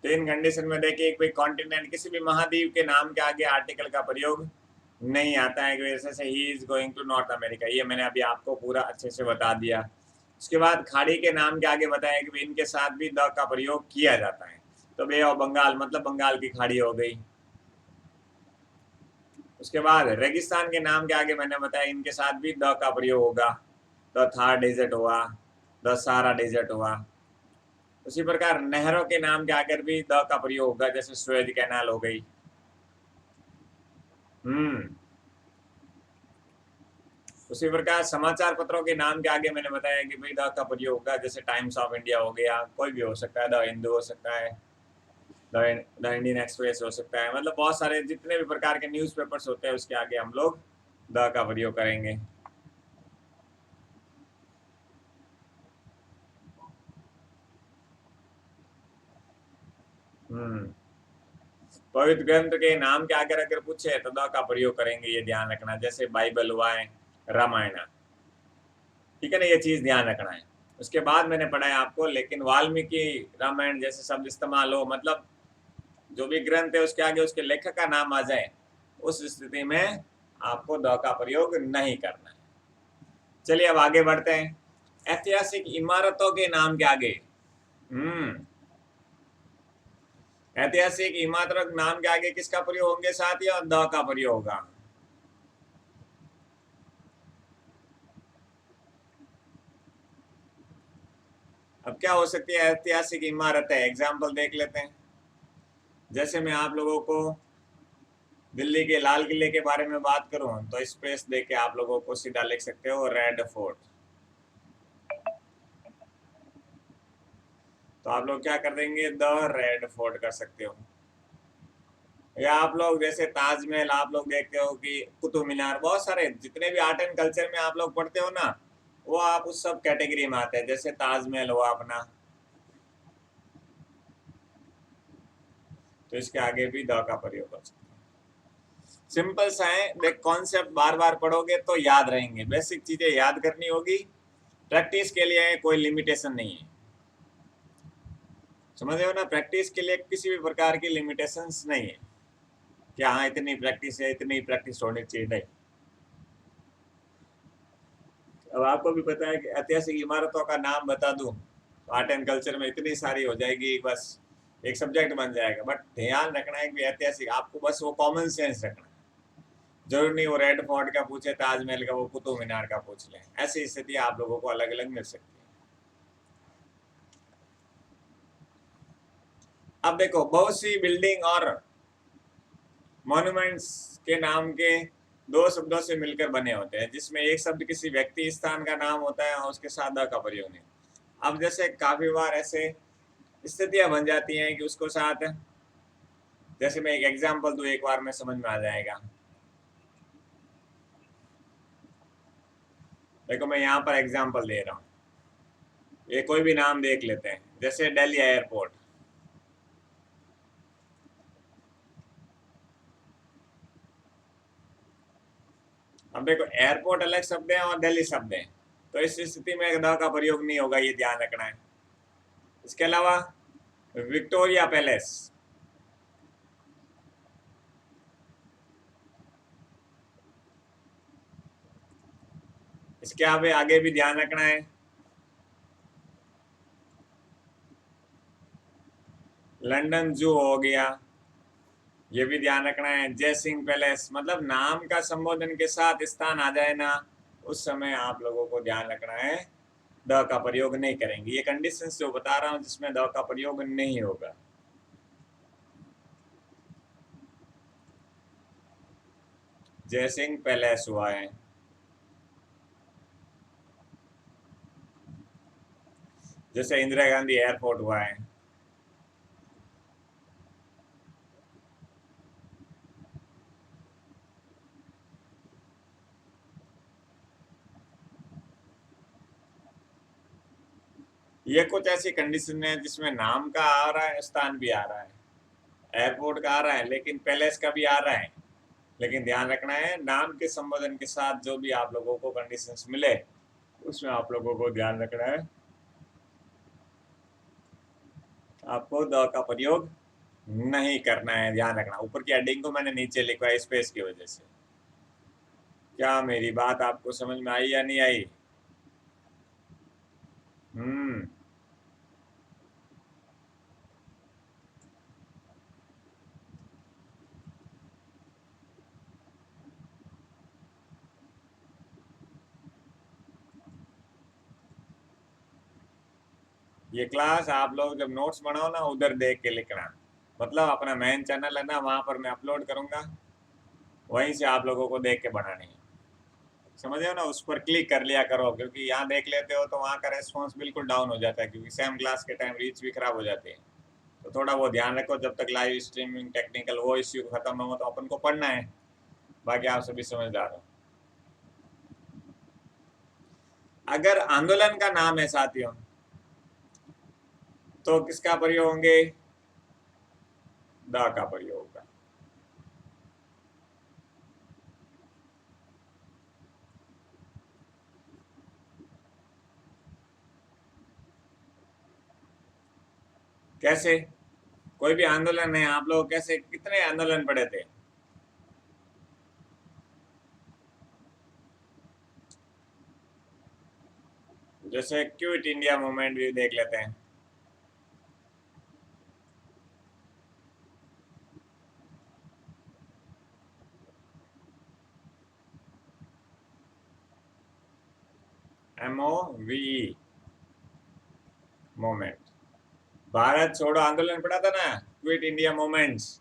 तो इन कंडीशन में देखिए कोई कॉन्टिनेंट किसी भी महाद्वीप के नाम के आगे आर्टिकल का प्रयोग नहीं आता है, जैसे he is going to North America, ये मैंने अभी आपको पूरा अच्छे से बता दिया। उसके बाद खाड़ी के नाम के आगे बताया कि इनके साथ भी द का प्रयोग किया जाता है, तो बे ऑफ बंगाल मतलब बंगाल की खाड़ी हो गई। उसके बाद रेगिस्तान के नाम के आगे मैंने बताया इनके साथ भी द का प्रयोग होगा, द थार डेजर्ट हुआ, द सारा डेजर्ट हुआ। उसी प्रकार नहरों के नाम के आगे भी द का प्रयोग होगा, जैसे सुएज कैनाल हो गई। उसी प्रकार समाचार पत्रों के नाम के आगे मैंने बताया कि भाई द का प्रयोग होगा, जैसे टाइम्स ऑफ इंडिया हो गया, कोई भी हो सकता है, द हिंदू हो सकता है, द इंडियन एक्सप्रेस हो सकता है, मतलब बहुत सारे जितने भी प्रकार के न्यूज़पेपर्स होते हैं उसके आगे हम लोग द का प्रयोग करेंगे। पवित्र ग्रंथ के नाम के आगे अगर पूछे तो द का प्रयोग करेंगे, ये ध्यान रखना, जैसे बाइबल हुआ है, रामायण, ठीक है ना, ये चीज ध्यान रखना है। उसके बाद मैंने पढ़ा है आपको, लेकिन वाल्मीकि रामायण जैसे शब्द इस्तेमाल हो, मतलब जो भी ग्रंथ है उसके आगे उसके लेखक का नाम आ जाए, उस स्थिति में आपको द का प्रयोग नहीं करना है। चलिए अब आगे बढ़ते हैं। ऐतिहासिक इमारतों के नाम के आगे ऐतिहासिक इमारतों के नाम के आगे किसका प्रयोग होंगे साथ, या द का प्रयोग होगा? अब क्या हो सकती है ऐतिहासिक इमारत है, एग्जाम्पल देख लेते हैं। जैसे मैं आप लोगों को दिल्ली के लाल किले के बारे में बात करूं तो स्पेस दे के आप लोगों को सीधा लिख सकते हो रेड फोर्ट। तो आप लोग क्या कर देंगे, द रेड फोर्ट कर सकते हो। या आप लोग जैसे ताजमहल आप लोग देखते हो कि कुतुब मीनार, बहुत सारे जितने भी आर्ट एंड कल्चर में आप लोग पढ़ते हो ना, वो आप उस सब कैटेगरी में आते हैं। जैसे ताजमहल हुआ अपना, तो इसके आगे भी द का प्रयोग कर सकते हैं। सिंपल सा है, देख कॉन्सेप्ट बार बार पढ़ोगे तो याद रहेंगे, बेसिक चीजें याद करनी होगी, प्रैक्टिस के लिए कोई लिमिटेशन नहीं है, समझ रहे हो ना। प्रैक्टिस के लिए किसी भी प्रकार की लिमिटेशंस नहीं है कि हाँ इतनी प्रैक्टिस है, इतनी प्रैक्टिस होनी चाहिए, नहीं। अब आपको भी पता है कि ऐतिहासिक इमारतों का नाम बता दूं तो आर्ट एंड कल्चर में इतनी सारी हो जाएगी, बस एक सब्जेक्ट बन जाएगा। बट ध्यान रखना है कि ऐतिहासिक, आपको बस वो कॉमन सेंस रखना है। जरूर नहीं वो रेड फोर्ट का पूछे, ताजमहल का, वो कुतुब मीनार का पूछ लें, ऐसी स्थिति आप लोगों को अलग अलग मिल सकती है। अब देखो, बहुत सी बिल्डिंग और मॉन्यूमेंट्स के नाम के दो शब्दों से मिलकर बने होते हैं, जिसमें एक शब्द किसी व्यक्ति स्थान का नाम होता है और उसके साथ द का प्रयोग नहीं। अब जैसे काफी बार ऐसे स्थितियां बन जाती हैं कि उसको साथ, जैसे मैं एक एग्जांपल दूं, एक बार में समझ में आ जाएगा। देखो मैं यहाँ पर एग्जांपल दे रहा हूँ, ये कोई भी नाम देख लेते हैं, जैसे दिल्ली एयरपोर्ट। अब देखो एयरपोर्ट अलग शब्द है और दिल्ली शब्द है, तो इस स्थिति में द का प्रयोग नहीं होगा, ये ध्यान रखना है। इसके अलावा विक्टोरिया पैलेस, इसके आगे भी ध्यान रखना है। लंदन जू हो गया, ये भी ध्यान रखना है। जय सिंह पैलेस, मतलब नाम का संबोधन के साथ स्थान आ जाए ना, उस समय आप लोगों को ध्यान रखना है द का प्रयोग नहीं करेंगे। ये कंडीशंस जो बता रहा हूं जिसमें द का प्रयोग नहीं होगा। जय सिंह पैलेस हुआ है, जैसे इंदिरा गांधी एयरपोर्ट हुआ है। ये कुछ ऐसी कंडीशन है जिसमें नाम का आ रहा है, स्थान भी आ रहा है, एयरपोर्ट का आ रहा है, लेकिन पैलेस का भी आ रहा है। लेकिन ध्यान रखना है नाम के संबोधन के साथ जो भी आप लोगों को कंडीशंस मिले, उसमें आप लोगों को ध्यान रखना है, आपको द का प्रयोग नहीं करना है, ध्यान रखना। ऊपर की हेडिंग को मैंने नीचे लिखा है स्पेस की वजह से। क्या मेरी बात आपको समझ में आई या नहीं आई? हम्म। ये क्लास आप लोग जब नोट्स बनाओ ना, उधर देख के लिखना। मतलब अपना मेन चैनल है ना, वहां पर मैं अपलोड करूंगा, वहीं से आप लोगों को देख के बनानी है। समझ रहे हो ना? उस पर क्लिक कर लिया करो, क्योंकि यहाँ देख लेते हो तो वहाँ का रेस्पॉन्स बिल्कुल डाउन हो जाता है, क्योंकि सेम क्लास के टाइम रीच भी खराब हो जाती है। तो थोड़ा वो ध्यान रखो, जब तक लाइव स्ट्रीमिंग टेक्निकल वो इश्यू खत्म ना हो, तो अपन को पढ़ना है। बाकी आप सभी समझदार हो। अगर आंदोलन का नाम है साथियों, तो किसका प्रयोग होंगे? द का प्रयोग होगा। कैसे? कोई भी आंदोलन है, आप लोग कैसे, कितने आंदोलन पढ़े थे? जैसे क्विट इंडिया मूवमेंट भी देख लेते हैं। MOVE movement. भारत छोड़ो आंदोलन पड़ा था ना, क्विट इंडिया मूवमेंट्स,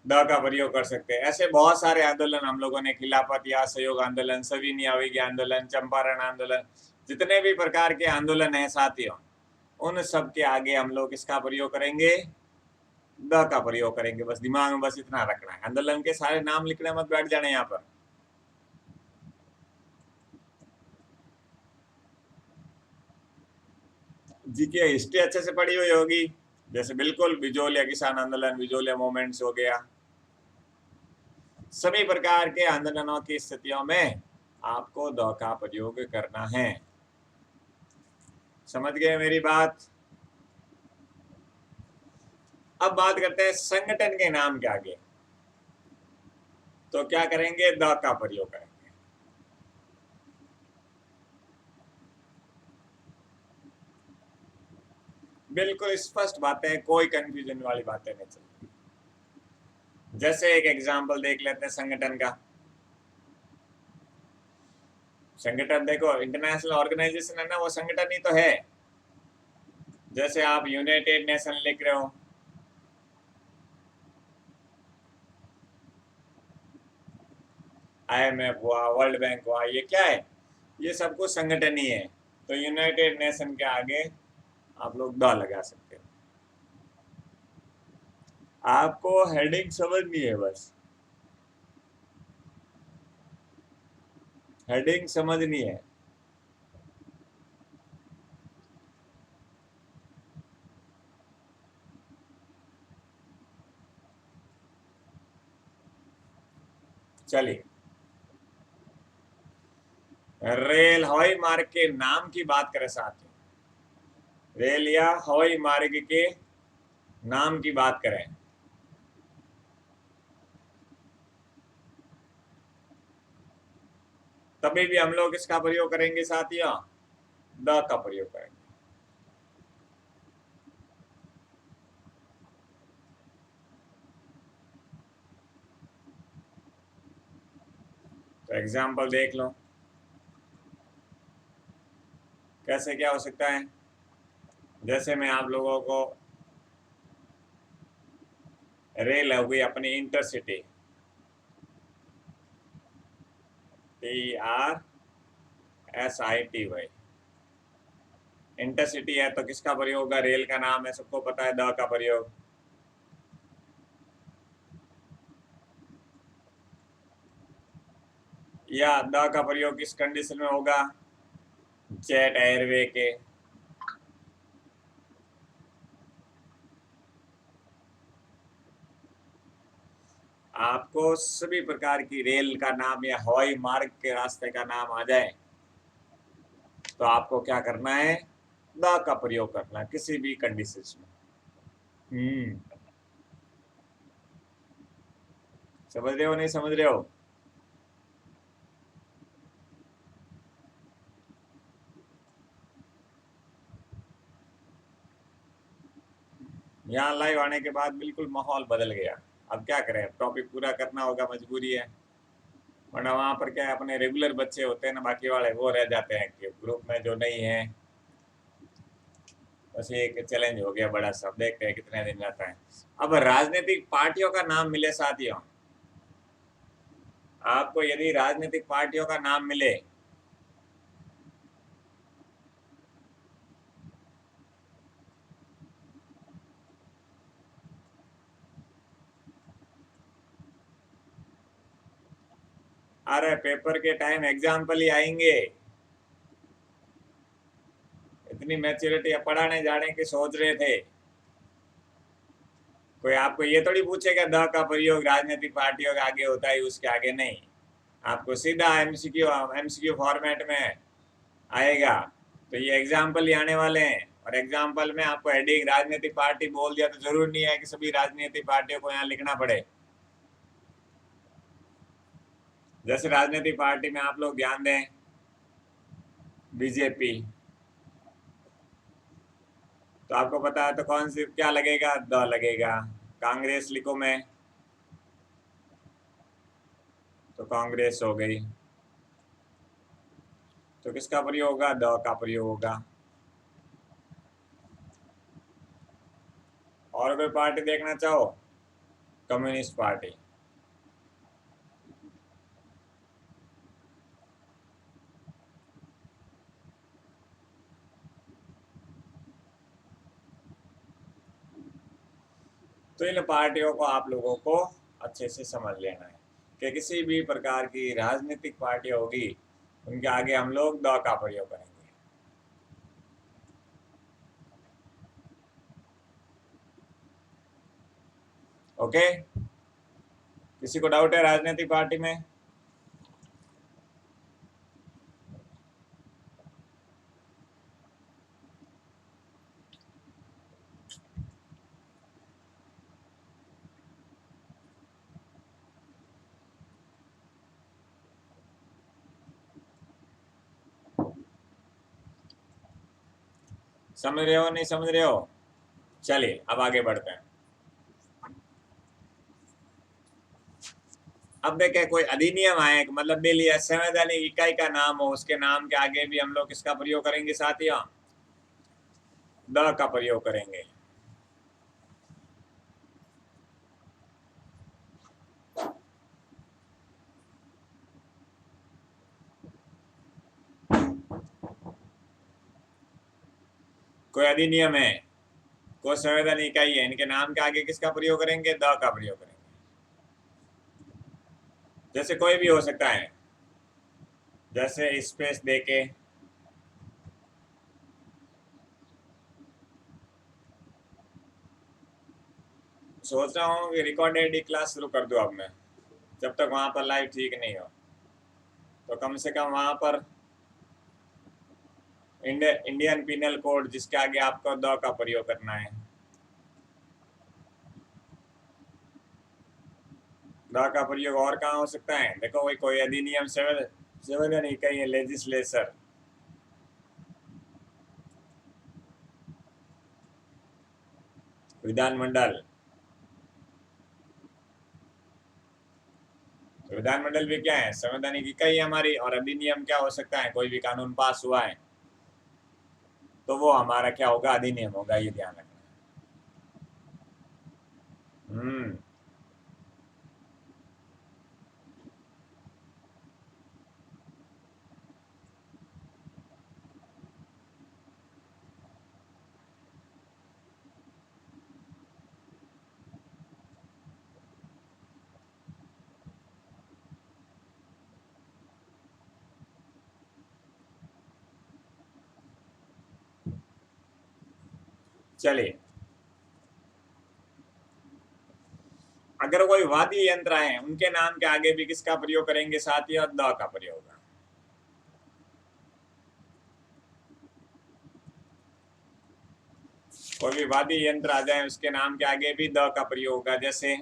द का प्रयोग कर सकते हैं। ऐसे बहुत सारे आंदोलन हम लोगों ने, खिलाफत या सहयोग आंदोलन, सविनय अवज्ञा आंदोलन, चंपारण आंदोलन, जितने भी प्रकार के आंदोलन हैं साथियों, उन सब के आगे हम लोग किसका प्रयोग करेंगे? द का प्रयोग करेंगे। बस दिमाग में बस इतना रखना है। आंदोलन के सारे नाम लिखने मत बैठ जाने यहाँ पर। जी की हिस्ट्री अच्छे से पढ़ी हुई होगी। जैसे बिल्कुल बिजोलिया किसान आंदोलन, बिजोलिया मूवमेंट्स हो गया। सभी प्रकार के आंदोलनों की स्थितियों में आपको द का प्रयोग करना है। समझ गए मेरी बात? अब बात करते हैं संगठन के नाम के आगे, तो क्या करेंगे? द का प्रयोग करेंगे। बिल्कुल स्पष्ट बातें, कोई कंफ्यूजन वाली बातें नहीं चलती। जैसे एक एग्जांपल देख लेते हैं संगठन का। संगठन देखो, इंटरनेशनल ऑर्गेनाइजेशन है ना, वो संगठन ही तो है। जैसे आप यूनाइटेड नेशन लिख रहे हो, IMF हुआ, वर्ल्ड बैंक हुआ, ये क्या है? ये सब कुछ संगठन ही है। तो यूनाइटेड नेशन के आगे आप लोग द लगा सकते हो। आपको हेडिंग समझनी है बस, हेडिंग समझनी है। चलिए, रेल हवाई मार्ग के नाम की बात करें साथियों, रेल या हवाई मार्ग के नाम की बात करें, तभी भी हम लोग इसका प्रयोग करेंगे साथियों, द का प्रयोग करेंगे। तो एग्जाम्पल देख लो कैसे क्या हो सकता है। जैसे मैं आप लोगों को, रेल हो गई अपनी इंटरसिटी, TRSITY, इंटरसिटी है तो किसका प्रयोग होगा? रेल का नाम है, सबको पता है, द का प्रयोग। या द का प्रयोग किस कंडीशन में होगा? जेट एयरवे के। आपको सभी प्रकार की रेल का नाम या हवाई मार्ग के रास्ते का नाम आ जाए, तो आपको क्या करना है? द का प्रयोग करना, किसी भी कंडीशन में। समझ रहे हो नहीं समझ रहे हो? यहाँ लाइव आने के बाद बिल्कुल माहौल बदल गया। अब क्या करें, टॉपिक पूरा करना होगा, मजबूरी है, वरना वहाँ पर क्या है, अपने रेगुलर बच्चे होते हैं ना, बाकी वाले वो रह जाते हैं कि ग्रुप में जो नहीं है। बस ये एक चैलेंज हो गया बड़ा सा, देखते हैं कितने दिन जाता है। अब राजनीतिक पार्टियों का नाम मिले साथियों, आपको यदि राजनीतिक पार्टियों का नाम मिले, अरे पेपर के टाइम एग्जाम्पल ही आएंगे। इतनी मैच्योरिटी पढ़ाने जाने की सोच रहे थे, कोई आपको ये थोड़ी पूछेगा द का प्रयोग राजनीतिक पार्टियों के आगे होता है, उसके आगे नहीं। आपको सीधा एमसीक्यू फॉर्मेट में आएगा। तो ये एग्जाम्पल ही आने वाले हैं, और एग्जाम्पल में आपको हेडिंग राजनीतिक पार्टी बोल दिया तो जरूर नहीं है कि सभी राजनीतिक पार्टियों को यहाँ लिखना पड़े। जैसे राजनीतिक पार्टी में आप लोग ध्यान दें, बीजेपी, तो आपको पता है तो कौन सी क्या लगेगा, द लगेगा। कांग्रेस लिखो में तो कांग्रेस हो गई, तो किसका प्रयोग होगा, द का प्रयोग होगा। और कोई पार्टी देखना चाहो, कम्युनिस्ट पार्टी, तो इन पार्टियों को आप लोगों को अच्छे से समझ लेना है कि किसी भी प्रकार की राजनीतिक पार्टी होगी, उनके आगे हम लोग द का प्रयोग करेंगे। ओके, किसी को डाउट है राजनीतिक पार्टी में? समझ रहे हो नहीं समझ रहे हो? चलिए अब आगे बढ़ते हैं। अब देखें, कोई अधिनियम आए, मतलब बिल या संवैधानिक इकाई का नाम हो, उसके नाम के आगे भी हम लोग किसका प्रयोग करेंगे साथियों, द का प्रयोग करेंगे। कोई अधिनियम है, कोई संवैधानिक इकाई है, इनके नाम के आगे किसका प्रयोग करेंगे, द का प्रयोग करेंगे। जैसे कोई भी हो सकता है, जैसे स्पेस देके सोच रहा हूँ कि रिकॉर्डेड ही क्लास शुरू कर दूं अब मैं, जब तक वहां पर लाइव ठीक नहीं हो, तो कम से कम वहां पर इंडियन पिनल कोड जिसके आगे आपको द का प्रयोग करना है, द का प्रयोग और कहाँ हो सकता है, देखो भाई, कोई अधिनियम संवैधानिक इकाई है, लेजिस्लेचर, विधानमंडल, तो विधानमंडल भी क्या है, संवैधानिक इकाई है हमारी। और अधिनियम क्या हो सकता है, कोई भी कानून पास हुआ है तो वो हमारा क्या होगा, अधिनियम होगा, ये ध्यान रखना। हम्म, चलिए, अगर कोई वाद्य यंत्र है, उनके नाम के आगे भी किसका प्रयोग करेंगे साथ ही, और द का प्रयोग होगा। कोई भी वाद्य यंत्र आ जाए, उसके नाम के आगे भी द का प्रयोग होगा। जैसे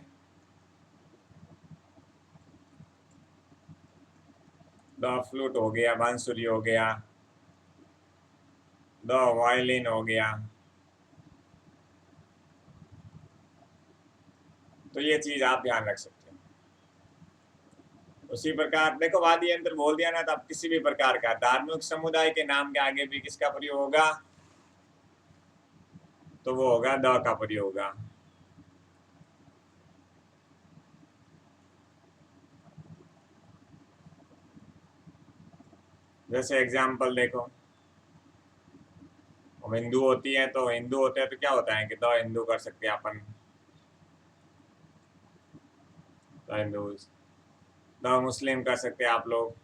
द फ्लूट हो गया, बांसुरी हो गया, द वायलिन हो गया। तो ये चीज आप ध्यान रख सकते हो। उसी प्रकार देखो वाद्य यंत्र बोल दिया ना, तो आप किसी भी प्रकार का धार्मिक समुदाय के नाम के आगे भी किसका प्रयोग होगा, तो वो होगा द का प्रयोग होगा। जैसे एग्जाम्पल देखो, हम हिंदू होती है तो हिंदू होते हैं तो क्या होता है कि द हिंदू कर सकते हैं अपन, द हिंदूज। द मुस्लिम कर सकते हैं आप लोग।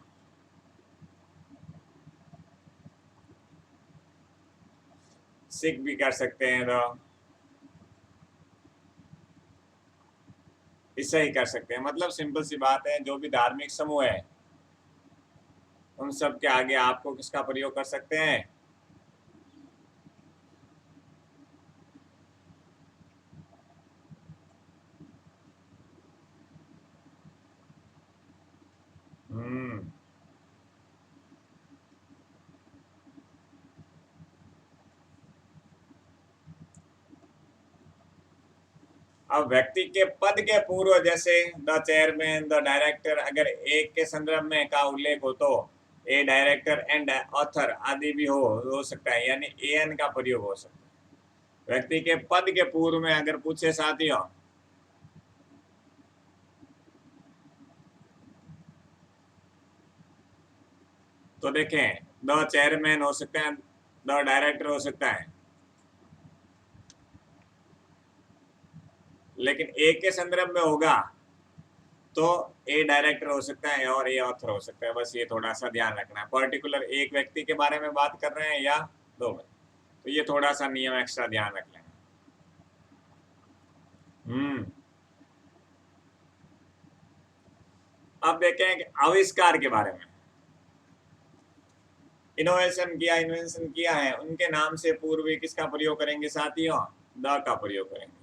सिख भी कर सकते हैं, द ईसाई कर सकते हैं। मतलब सिंपल सी बात है, जो भी धार्मिक समूह है उन सब के आगे आपको किसका प्रयोग कर सकते हैं, हम्म। अब व्यक्ति के पद के पूर्व जैसे द चेयरमैन, द डायरेक्टर, अगर एक के संदर्भ में का उल्लेख हो तो ए डायरेक्टर एंड ऑथर आदि भी हो सकता है, यानी एन का प्रयोग हो सकता है। व्यक्ति के पद के पूर्व में अगर पूछे साथियों, तो देखें द चेयरमैन हो सकता है, द डायरेक्टर हो सकता है, लेकिन एक के संदर्भ में होगा तो ए डायरेक्टर हो सकता है और ए ऑथर हो सकता है। बस ये थोड़ा सा ध्यान रखना है, पर्टिकुलर एक व्यक्ति के बारे में बात कर रहे हैं या दो में, तो ये थोड़ा सा नियम एक्स्ट्रा ध्यान रख लेना। हम्म। अब देखें कि आविष्कार के बारे में, इन्वेंशन किया है, उनके नाम से पूर्व किसका प्रयोग करेंगे साथियों, द का प्रयोग करेंगे।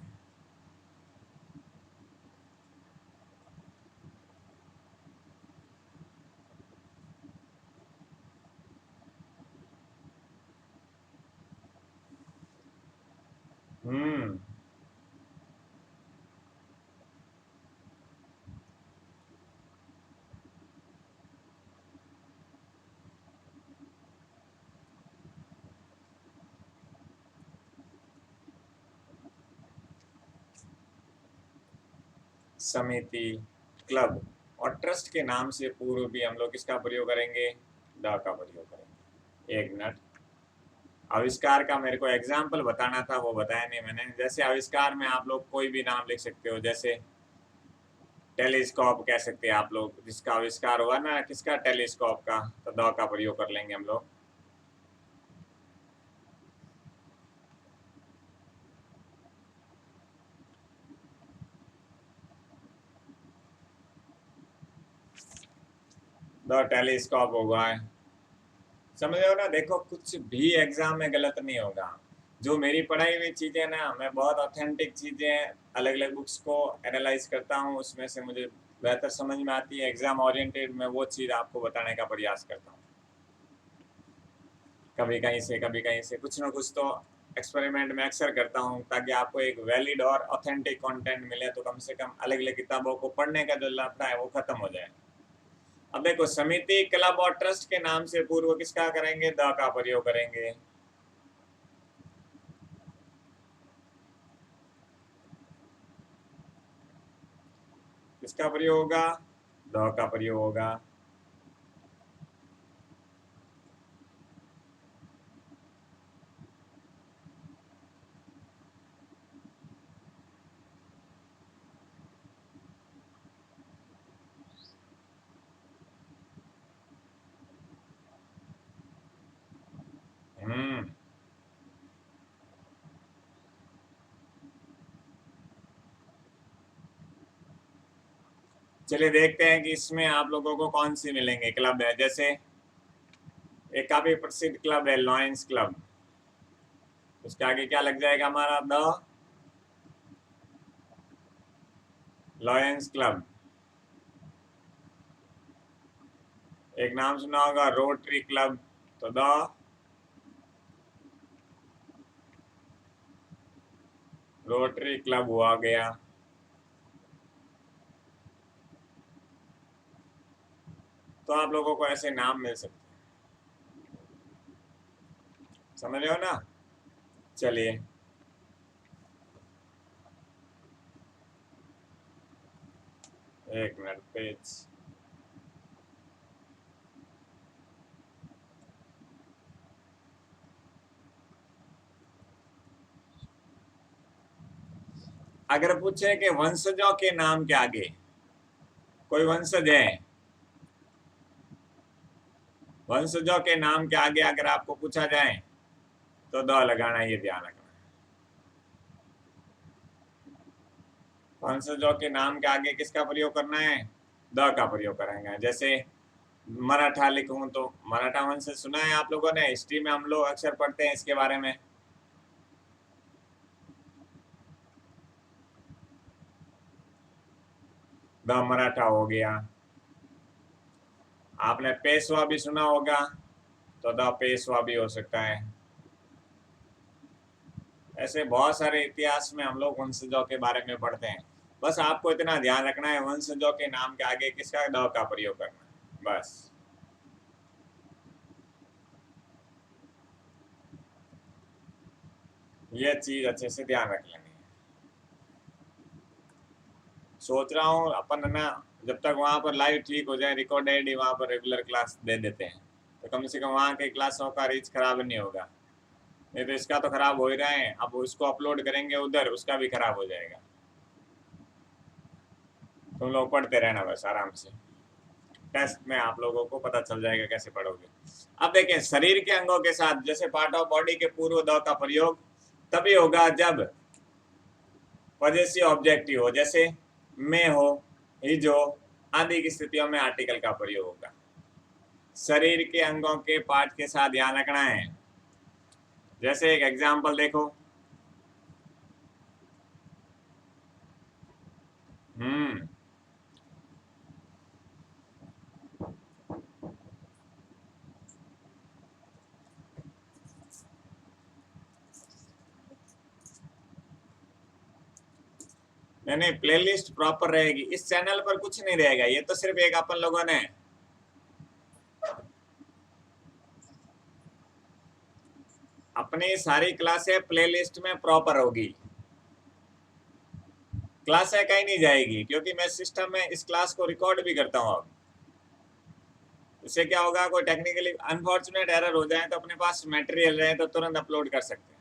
हम्म। समिति, क्लब और ट्रस्ट के नाम से पूर्व भी हम लोग किसका प्रयोग करेंगे, द का प्रयोग करेंगे। एक मिनट, आविष्कार का मेरे को एग्जाम्पल बताना था, वो बताया नहीं मैंने। जैसे आविष्कार में आप लोग कोई भी नाम लिख सकते हो, जैसे टेलीस्कोप कह सकते हैं आप लोग, जिसका आविष्कार हुआ ना किसका, टेलीस्कोप का, तो द का प्रयोग कर लेंगे हम लोग। द टेलीस्कोप होगा। समझ रहे हो ना, देखो कुछ भी एग्जाम में गलत नहीं होगा। जो मेरी पढ़ाई हुई चीजें ना, मैं बहुत ऑथेंटिक चीजें अलग अलग बुक्स को एनालाइज करता हूँ, उसमें से मुझे बेहतर समझ में आती है, एग्जाम ओरिएंटेड मैं वो चीज आपको बताने का प्रयास करता हूँ। कभी कहीं से कुछ ना कुछ तो एक्सपेरिमेंट में अक्सर करता हूँ, ताकि आपको एक वैलिड और ऑथेंटिक कंटेंट मिले, तो कम से कम अलग अलग किताबों को पढ़ने का जो लफड़ा है वो खत्म हो जाए। अब देखो, समिति, क्लब और ट्रस्ट के नाम से पूर्व किसका करेंगे, द का प्रयोग करेंगे। किसका प्रयोग होगा, द का प्रयोग होगा। हम्म। चलिए देखते हैं कि इसमें आप लोगों को कौन सी मिलेंगे। क्लब है, जैसे एक काफी प्रसिद्ध क्लब है लॉयंस क्लब, उसके आगे क्या लग जाएगा हमारा, द लॉयंस क्लब। एक नाम सुना होगा रोटरी क्लब, तो द रोटरी क्लब हुआ गया। तो आप लोगों को ऐसे नाम मिल सकते हैं, समझ रहे हो ना। चलिए, एक मिनट, पेज अगर पूछे कि वंशजों के नाम के आगे, कोई वंशज है, वंशजों के नाम के आगे अगर आपको पूछा जाए तो द लगाना, ये ध्यान रखना। वंशजों के नाम के आगे किसका प्रयोग करना है, द का प्रयोग करेंगे। जैसे मराठा लिखूं तो मराठा वंशज सुना है आप लोगों ने, हिस्ट्री में हम लोग अक्सर पढ़ते हैं इसके बारे में। द मराठा हो गया। आपने पेशवा भी सुना होगा, तो द पेशवा भी हो सकता है। ऐसे बहुत सारे इतिहास में हम लोग वंशजों के बारे में पढ़ते हैं। बस आपको इतना ध्यान रखना है, वंशजों के नाम के आगे किसका, द का प्रयोग करना है, बस। ये चीज अच्छे से ध्यान रख लेनी है। सोच रहा हूँ अपन ना, जब तक वहां पर लाइव ठीक हो जाए, रिकॉर्डेड ही वहां पर रेगुलर क्लास दे देते हैं, तो कम से कम वहाँ के क्लासों का रीच खराब नहीं होगा। नहीं तो इसका तो खराब हो ही रहा है, अब उसको अपलोड करेंगे उधर, उसका भी खराब हो जाएगा। तुम लोग पढ़ते रहना बस आराम से, टेस्ट में आप लोगों को पता चल जाएगा कैसे पढ़ोगे। अब देखें, शरीर के अंगों के साथ जैसे पार्ट ऑफ बॉडी के पूर्व द का प्रयोग तभी होगा जब पजेसिव ऑब्जेक्टिव हो, जैसे मैं हो, हिज हो आदि की स्थितियों में आर्टिकल का प्रयोग होगा। शरीर के अंगों के पार्ट के साथ ध्यान रखना है। जैसे एक एग्जांपल देखो, हम्म नहीं नहीं, प्लेलिस्ट प्रॉपर रहेगी, इस चैनल पर कुछ नहीं रहेगा, ये तो सिर्फ एक अपन लोगों ने अपनी सारी क्लासें प्लेलिस्ट में प्रॉपर होगी। क्लासें कहीं नहीं जाएगी, क्योंकि मैं सिस्टम में इस क्लास को रिकॉर्ड भी करता हूँ। अब इससे क्या होगा, कोई टेक्निकली अनफॉर्चुनेट एरर हो जाए तो अपने पास मटेरियल रहे तो तुरंत अपलोड कर सकते हैं।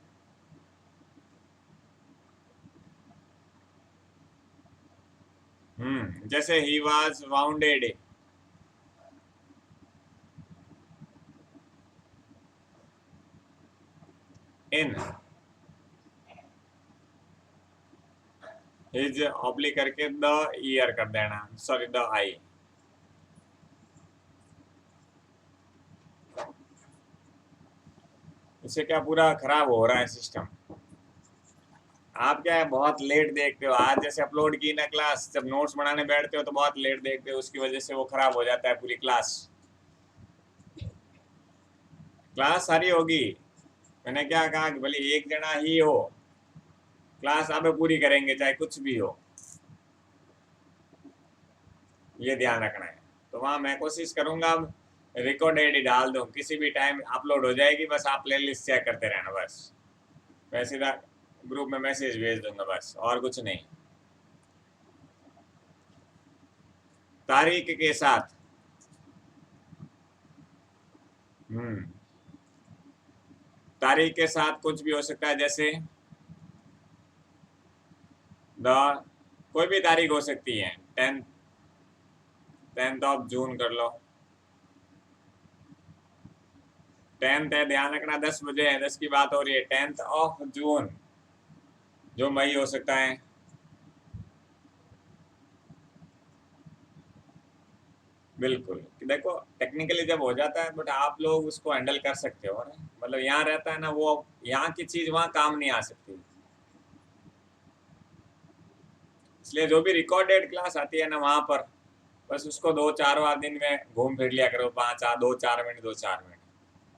जैसे he was bounded in his oblique करके द ईयर कर देना, सॉरी द आई। इससे क्या पूरा खराब हो रहा है सिस्टम। आप क्या है, बहुत लेट देखते हो, आज जैसे अपलोड की ना क्लास, जब नोट्स बनाने बैठते हो तो बहुत लेट देखते हो, उसकी वजह से वो खराब हो जाता है पूरी क्लास। क्लास सारी होगी, मैंने क्या कहा कि भले एक जना ही हो, क्लास आप पूरी करेंगे चाहे कुछ भी हो, ये ध्यान रखना है। तो वहाँ मैं कोशिश करूंगा अब रिकॉर्डेड ही डाल दूँ, किसी भी टाइम अपलोड हो जाएगी, बस आप प्ले लिस्ट चेक करते रहना बस। मैं सीधा ग्रुप में मैसेज भेज दूंगा बस, और कुछ नहीं। तारीख के साथ हम्म तारीख के साथ कुछ भी हो सकता है, जैसे द कोई भी तारीख हो सकती है, 10th ऑफ जून कर लो। 10th है, ध्यान रखना 10 बजे है, 10 की बात हो रही है, 10th ऑफ जून, जो मई हो सकता है। बिल्कुल, देखो टेक्निकली जब हो जाता है, बट आप लोग उसको हैंडल कर सकते हो ना, मतलब यहाँ रहता है ना, वो यहाँ की चीज वहाँ काम नहीं आ सकती। इसलिए जो भी रिकॉर्डेड क्लास आती है ना, वहां पर बस उसको 2-4 बार दिन में घूम फिर लिया करो, 2-4 मिनट 2-4 मिनट,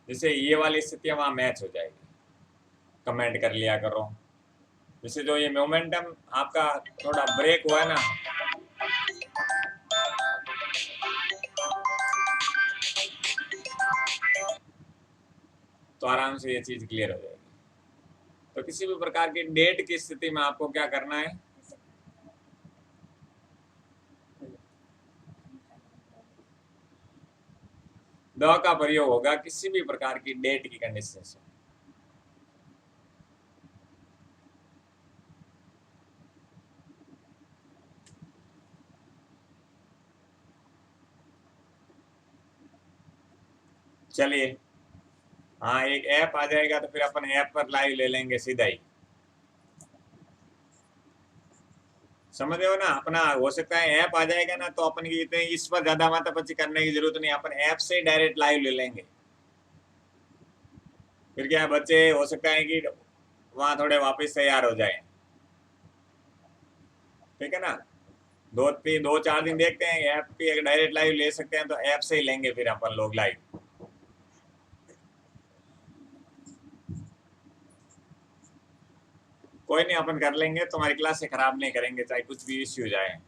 जिससे ये वाली स्थितियां वहां मैच हो जाएगी। कमेंट कर लिया करो, जिससे जो ये मोमेंटम आपका थोड़ा ब्रेक हुआ है ना, तो आराम से ये चीज क्लियर हो जाएगी। तो किसी भी प्रकार की डेट की स्थिति में आपको क्या करना है, द का प्रयोग होगा किसी भी प्रकार की डेट की कंडीशन से। चलिए, हाँ एक ऐप आ जाएगा तो फिर अपन ऐप पर लाइव ले लेंगे सीधा ही, समझ रहे हो ना। अपना हो सकता है ऐप आ जाएगा ना, तो अपन की इतने इस पर ज्यादा माथापच्ची करने की जरूरत नहीं, अपन ऐप से डायरेक्ट लाइव ले लेंगे। फिर क्या बच्चे हो सकता है कि वहां थोड़े वापस तैयार हो जाए, ठीक है ना। 2-4 दिन देखते हैं, ऐप की अगर डायरेक्ट लाइव ले सकते हैं तो ऐप से ही लेंगे फिर अपन लोग लाइव। कोई नहीं, अपन कर लेंगे, तुम्हारी क्लास से खराब नहीं करेंगे चाहे कुछ भी इश्यू जाए।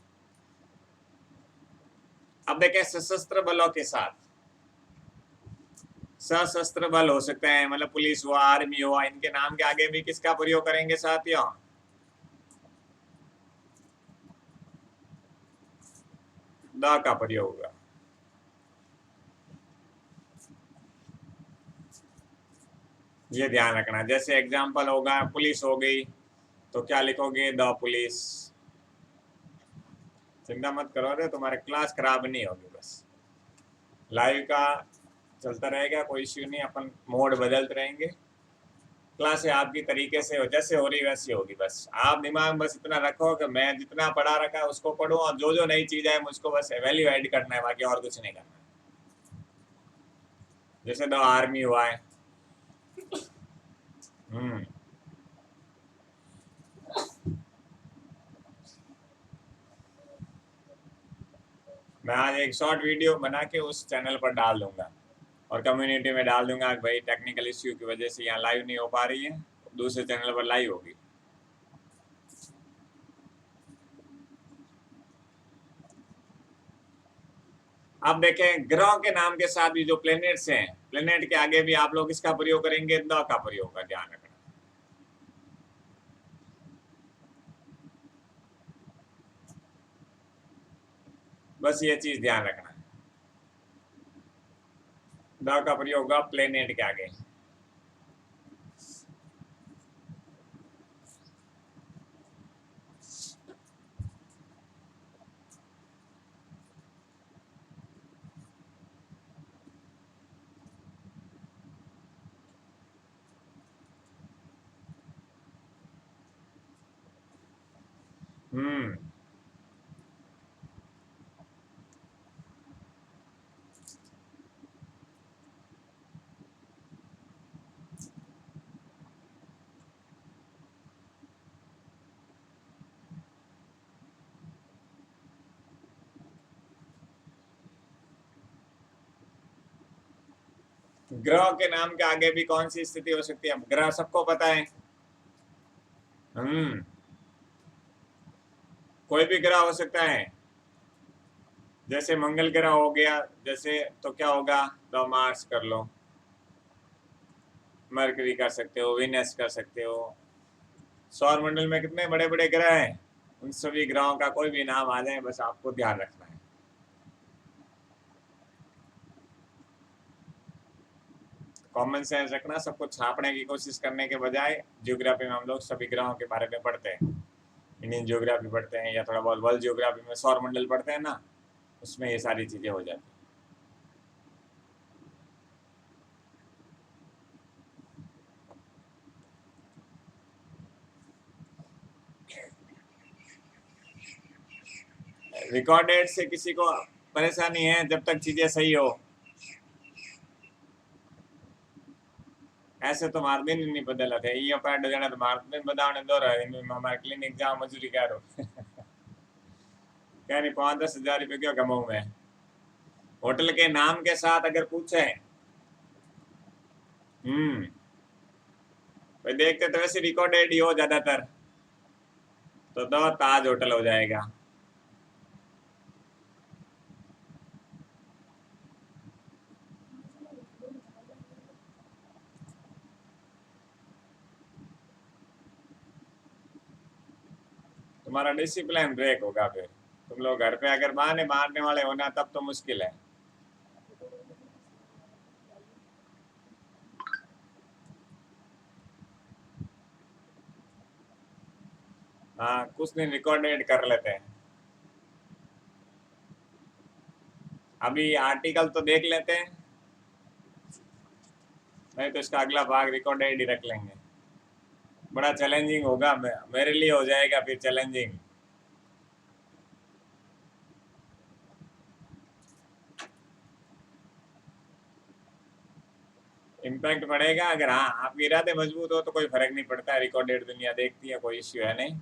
अब देखें सशस्त्र बलों के साथ, सशस्त्र बल हो सकते हैं, मतलब पुलिस हुआ, आर्मी हुआ, इनके नाम के आगे भी किसका प्रयोग करेंगे साथियों, द का प्रयोग होगा। ये ध्यान रखना, जैसे एग्जाम्पल होगा पुलिस हो गई तो क्या लिखोगे, द पुलिस। चिंता मत करो रे, तुम्हारी क्लास खराब नहीं होगी, बस लाइव का चलता रहेगा, कोई इश्यू नहीं, अपन मोड बदलते रहेंगे। क्लासें आपकी तरीके से हो, जैसे हो रही वैसी होगी, बस आप दिमाग में बस इतना रखो कि मैं जितना पढ़ा रखा है उसको पढ़ूं, और जो जो नई चीज है मुझको बस वैल्यू ऐड करना है, बाकी और कुछ नहीं करना है। जैसे द आर्मी हुआ है, हम्म, मैं आज एक शॉर्ट वीडियो बना के उस चैनल पर डाल दूंगा और कम्युनिटी में डाल दूंगा कि भाई टेक्निकल इश्यू की वजह से यहाँ लाइव नहीं हो पा रही है, दूसरे चैनल पर लाइव होगी। अब देखें ग्रह के नाम के साथ भी जो प्लेनेट्स हैं, प्लेनेट के आगे भी आप लोग इसका प्रयोग करेंगे, द का प्रयोग का ध्यान रखना। बस ये चीज ध्यान रखना, द का प्रयोग होगा प्लेनेट के आगे। हम्म, ग्रह के नाम के आगे भी कौन सी स्थिति हो सकती है, ग्रह सबको पता है। हम्म, कोई भी ग्रह हो सकता है, जैसे मंगल ग्रह हो गया, जैसे तो क्या होगा, द मार्स कर लो, मरकरी कर सकते हो, विनस कर सकते हो। सौर मंडल में कितने बड़े बड़े ग्रह हैं, उन सभी ग्रहों का कोई भी नाम आ जाए, बस आपको ध्यान रखना है। कॉमन सेंस रखना, सबको छापने की कोशिश करने के बजाय। ज्योग्राफी में हम लोग सभी ग्रहों के बारे में पढ़ते हैं, इंडियन ज्योग्राफी पढ़ते हैं या थोड़ा बहुत वर्ल्ड ज्योग्राफी में सौर मंडल पढ़ते हैं ना, उसमें ये सारी चीजें हो जाती हैं। रिकॉर्डेड से किसी को परेशानी है, जब तक चीजें सही हो। ऐसे तो मार दिन नहीं बदला थे, ये पैड देना तो मार दिन बताने दो रहे, हमारे क्लिनिक जाओ मजूरी करो। क्या नहीं, 5-10 हज़ार रुपये क्यों कमाऊं मैं? होटल के नाम के साथ अगर पूछे, भाई देखते तो वैसे रिकॉर्डेड ही हो ज्यादातर, तो दो ताज होटल हो जाएगा। तुम्हारा डिसिप्लिन ब्रेक होगा फिर। तुम लोग घर पे अगर बहाने मारने वाले हो ना, तब तो मुश्किल है। हाँ, कुछ दिन रिकॉर्डेड कर लेते हैं। अभी आर्टिकल तो देख लेते हैं, नहीं तो इसका अगला भाग रिकॉर्डेड ही रख लेंगे। बड़ा चैलेंजिंग होगा, मेरे लिए हो जाएगा फिर चैलेंजिंग। इम्पैक्ट पड़ेगा अगर, हाँ आपके इरादे मजबूत हो तो कोई फर्क नहीं पड़ता है, रिकॉर्डेड दुनिया देखती है, कोई इश्यू है नहीं।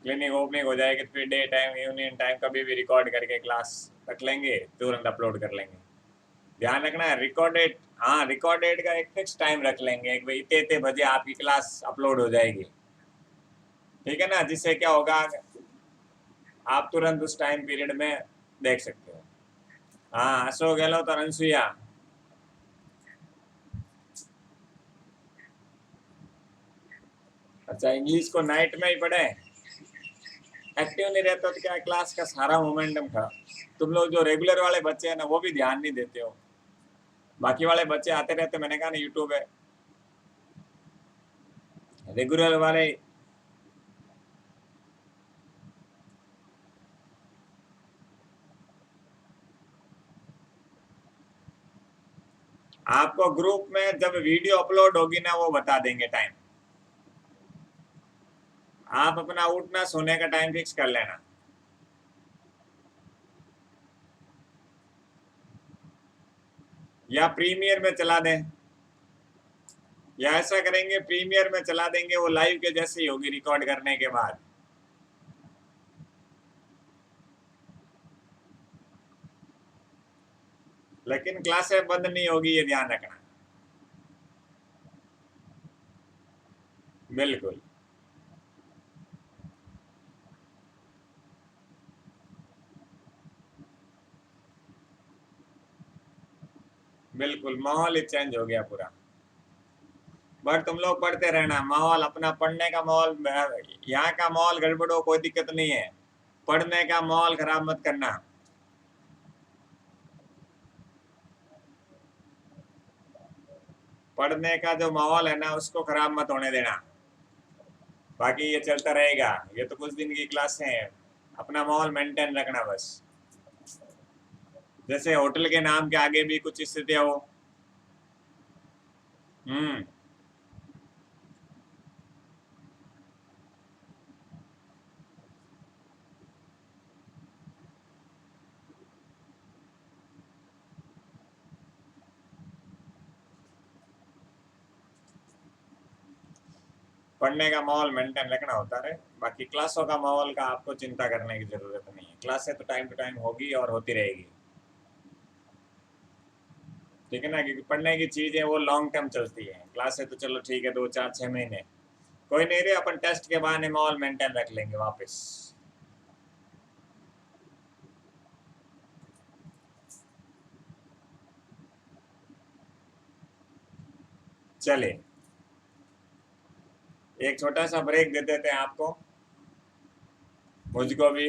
क्लिनिक ओपनिंग हो जाएगी तो फिर डे टाइम यूनियन टाइम कभी भी रिकॉर्ड करके क्लास रख लेंगे, तुरंत अपलोड कर लेंगे। ध्यान रखना है रिकॉर्डेड, हाँ रिकॉर्डेड का एक फिक्स टाइम रख लेंगे कि भाई इतने इतने बजे आपकी क्लास अपलोड हो जाएगी, ठीक है ना? जिससे क्या होगा, आप तुरंत उस टाइम पीरियड में देख सकते हो। हाँ, अशोक गहलोत और अनसुईया। अच्छा, इंग्लिश को नाइट में ही पढ़े? एक्टिव नहीं रहते तो क्या, क्लास का सारा मोमेंटम खराब। तुम लोग जो रेगुलर वाले बच्चे हैं ना, वो भी ध्यान नहीं देते हो। बाकी वाले बच्चे आते रहते, मैंने कहा ना यूट्यूब है, रेगुलर वाले। आपको ग्रुप में जब वीडियो अपलोड होगी ना, वो बता देंगे टाइम। आप अपना उठना सोने का टाइम फिक्स कर लेना। या प्रीमियर में चला दें, या ऐसा करेंगे प्रीमियर में चला देंगे, वो लाइव के जैसे ही होगी रिकॉर्ड करने के बाद। लेकिन क्लासें बंद नहीं होगी, ये ध्यान रखना। बिल्कुल बिल्कुल, माहौल ही चेंज हो गया पूरा। बट तुम लोग पढ़ते रहना, माहौल अपना पढ़ने का माहौल, यहाँ का माहौल गड़बड़ हो कोई दिक्कत नहीं है, पढ़ने का माहौल खराब मत करना। पढ़ने का जो माहौल है ना, उसको खराब मत होने देना। बाकी ये चलता रहेगा, ये तो कुछ दिन की क्लासें हैं, अपना माहौल मेंटेन रखना बस। जैसे होटल के नाम के आगे भी कुछ स्थितियां हो। हम्म। पढ़ने का माहौल मेंटेन रखना होता है, बाकी क्लासों का माहौल का आपको चिंता करने की जरूरत नहीं है, क्लासें तो टाइम टू टाइम होगी और होती रहेगी। ठीक है ना, क्योंकि पढ़ने की चीज़ है वो लॉन्ग टर्म चलती है, क्लासें तो चलो ठीक है 2 4 6 महीने, कोई नहीं रे, अपन टेस्ट के बहाने माहौल मेंटेन रख लेंगे वापस। चले, एक छोटा सा ब्रेक दे देते हैं आपको, मुझको भी।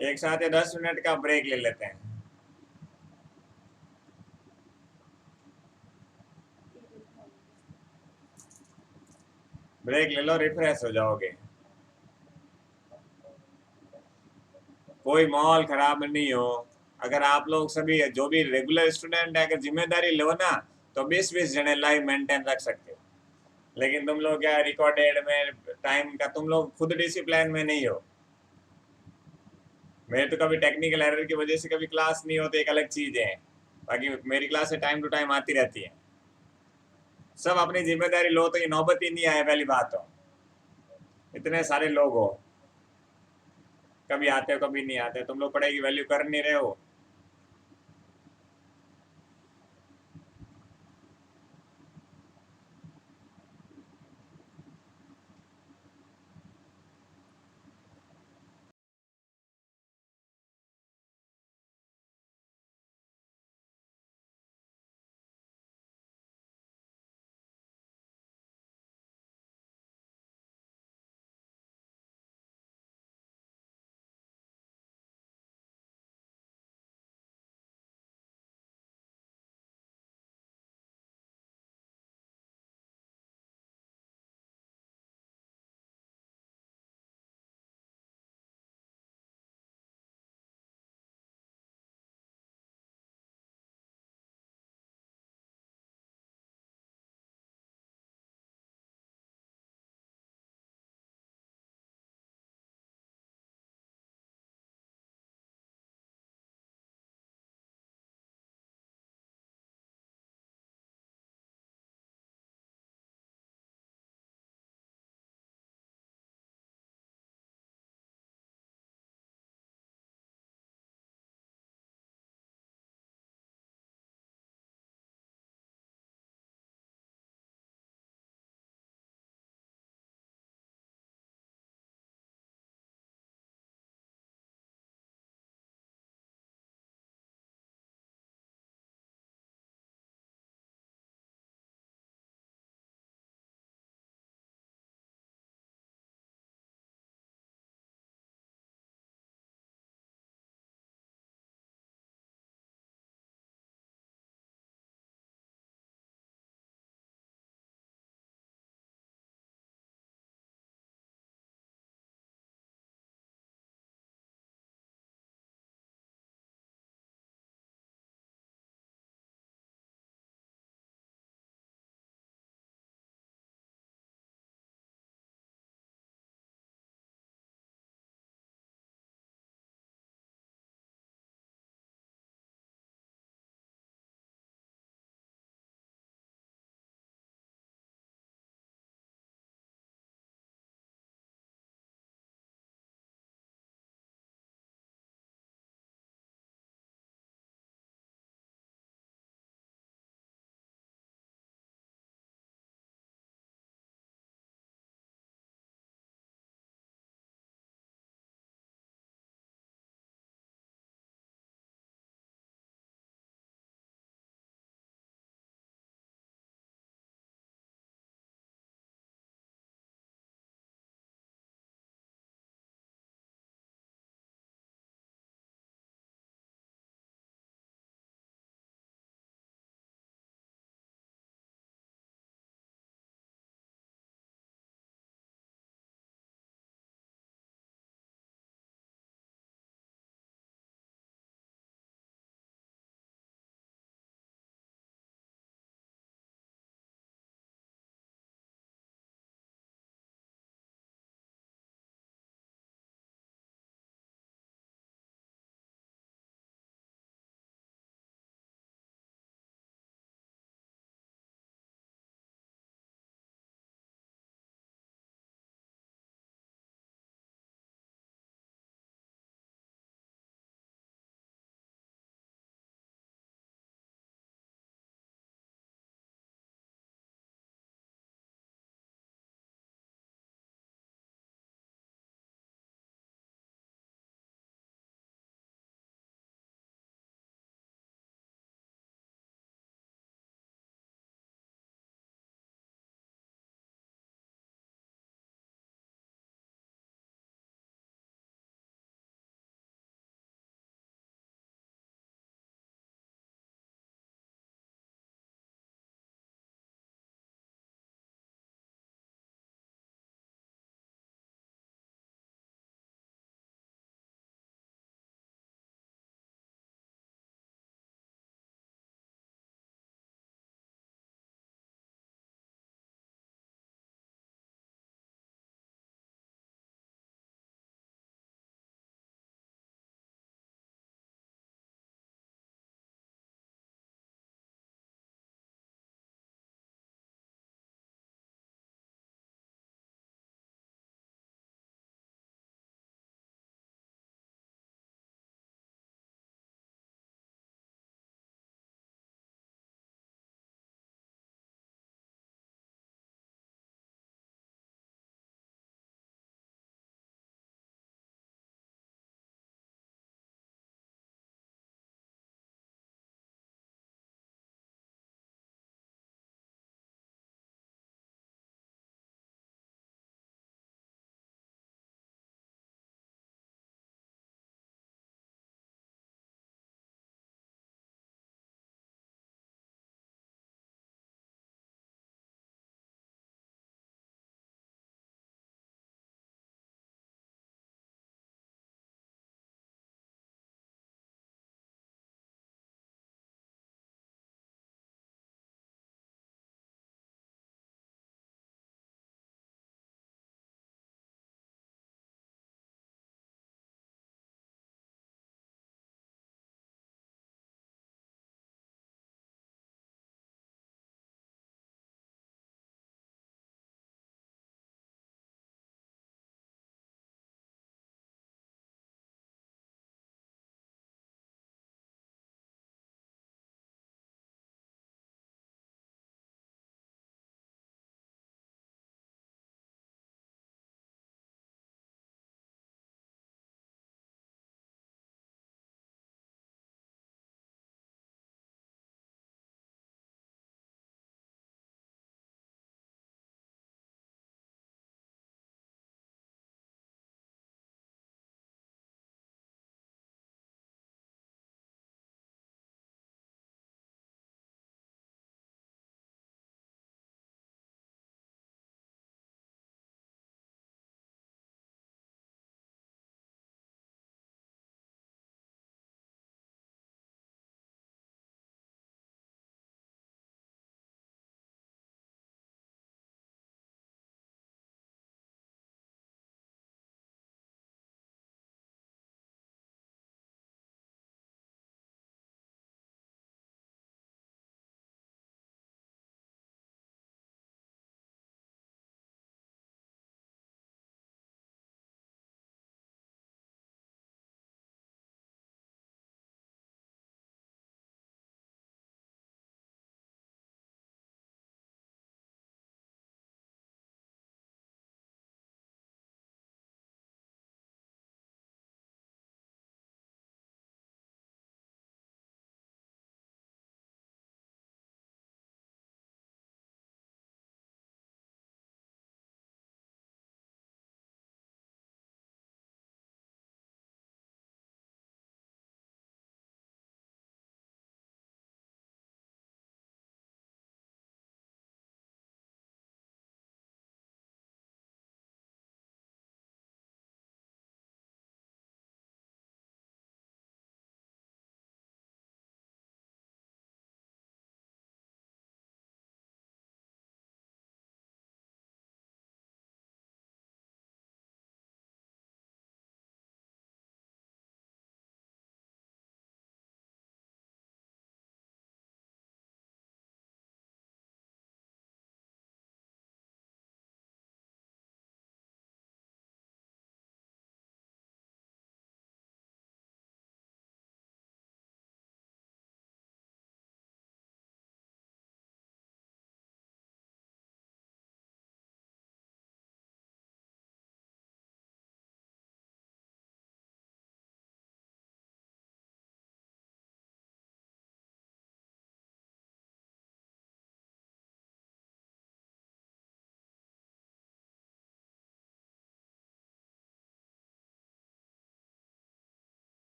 एक साथ ही 10 मिनट का ब्रेक ले लेते हैं। ब्रेक ले लो, रिफ्रेश हो जाओगे। कोई माहौल खराब नहीं हो। अगर आप लोग सभी जो भी रेगुलर स्टूडेंट है, अगर जिम्मेदारी लो ना, तो 20-20 जने लाइव मेंटेन रख सकते हो। लेकिन तुम लोग क्या रिकॉर्डेड में टाइम का, तुम लोग खुद डिसिप्लिन में नहीं हो। मेरे तो कभी टेक्निकल एरर की वजह से कभी क्लास नहीं होती, एक अलग चीज है। बाकी मेरी क्लास टाइम टू टाइम आती रहती है। सब अपनी जिम्मेदारी लो तो ये नौबत ही नहीं आए, पहली बात तो। इतने सारे लोग हो, कभी आते हो कभी नहीं आते, तुम लोग पढ़ाई की वैल्यू कर नहीं रहे हो।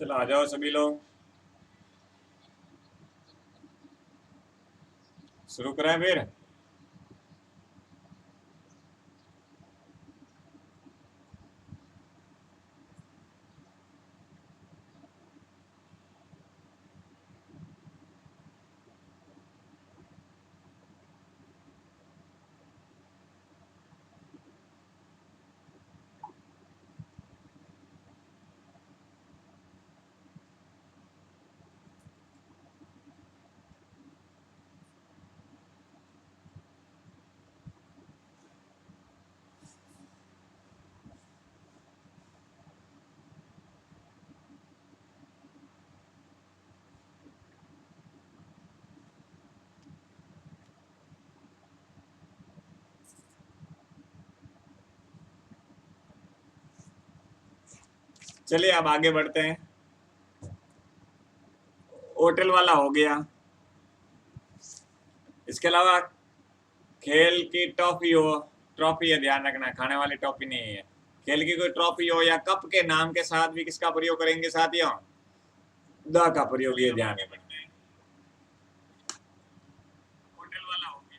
चलो आ जाओ सभी लोग, शुरू करें फिर। चलिए अब आगे बढ़ते हैं। होटल वाला हो गया। इसके अलावा खेल की ट्रॉफी हो, ट्रॉफी है ध्यान रखना, खाने वाली ट्रॉफी नहीं है। खेल की कोई ट्रॉफी हो या कप के नाम के साथ भी किसका प्रयोग करेंगे साथियों? द का प्रयोग, ये ध्यान रखना। होटल वाला हो गया।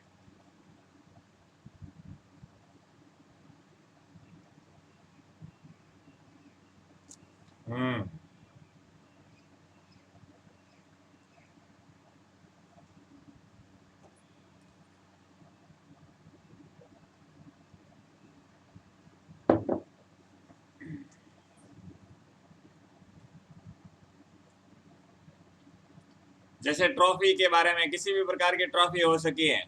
हम्म। जैसे ट्रॉफी के बारे में, किसी भी प्रकार की ट्रॉफी हो सकी है।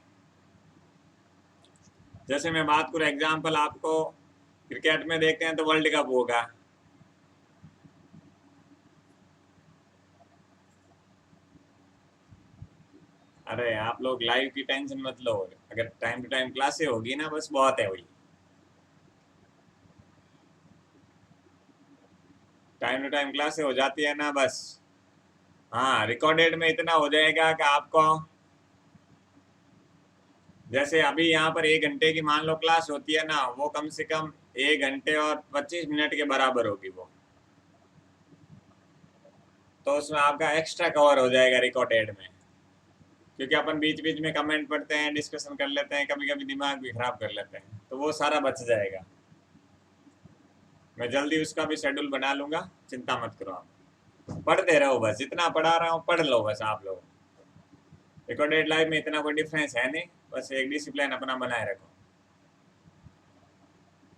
जैसे मैं बात करूं एग्जाम्पल आपको, क्रिकेट में देखते हैं तो वर्ल्ड कप होगा। अरे आप लोग लाइव की टेंशन मत लो, अगर टाइम टू टाइम क्लासे होगी ना बस बहुत है वही। टाइम टू टाइम क्लासे हो जाती है ना बस। हाँ, रिकॉर्डेड में इतना हो जाएगा कि आपको, जैसे अभी यहाँ पर 1 घंटे की मान लो क्लास होती है ना, वो कम से कम 1 घंटे और 25 मिनट के बराबर होगी वो। तो उसमें आपका एक्स्ट्रा कवर हो जाएगा रिकॉर्डेड में, क्योंकि अपन बीच बीच में कमेंट पढ़ते हैं, डिस्कशन कर लेते हैं, कभी कभी दिमाग भी खराब कर लेते हैं, तो वो सारा बच जाएगा। मैं जल्दी उसका भी शेड्यूल बना लूंगा, चिंता मत करो आप। पढ़ते रहो बस, जितना पढ़ा रहा हूँ पढ़ लो बस आप लोग। रिकॉर्डेड लाइफ में इतना कोई डिफरेंस है नहीं, बस एक डिसिप्लिन अपना बनाए रखो।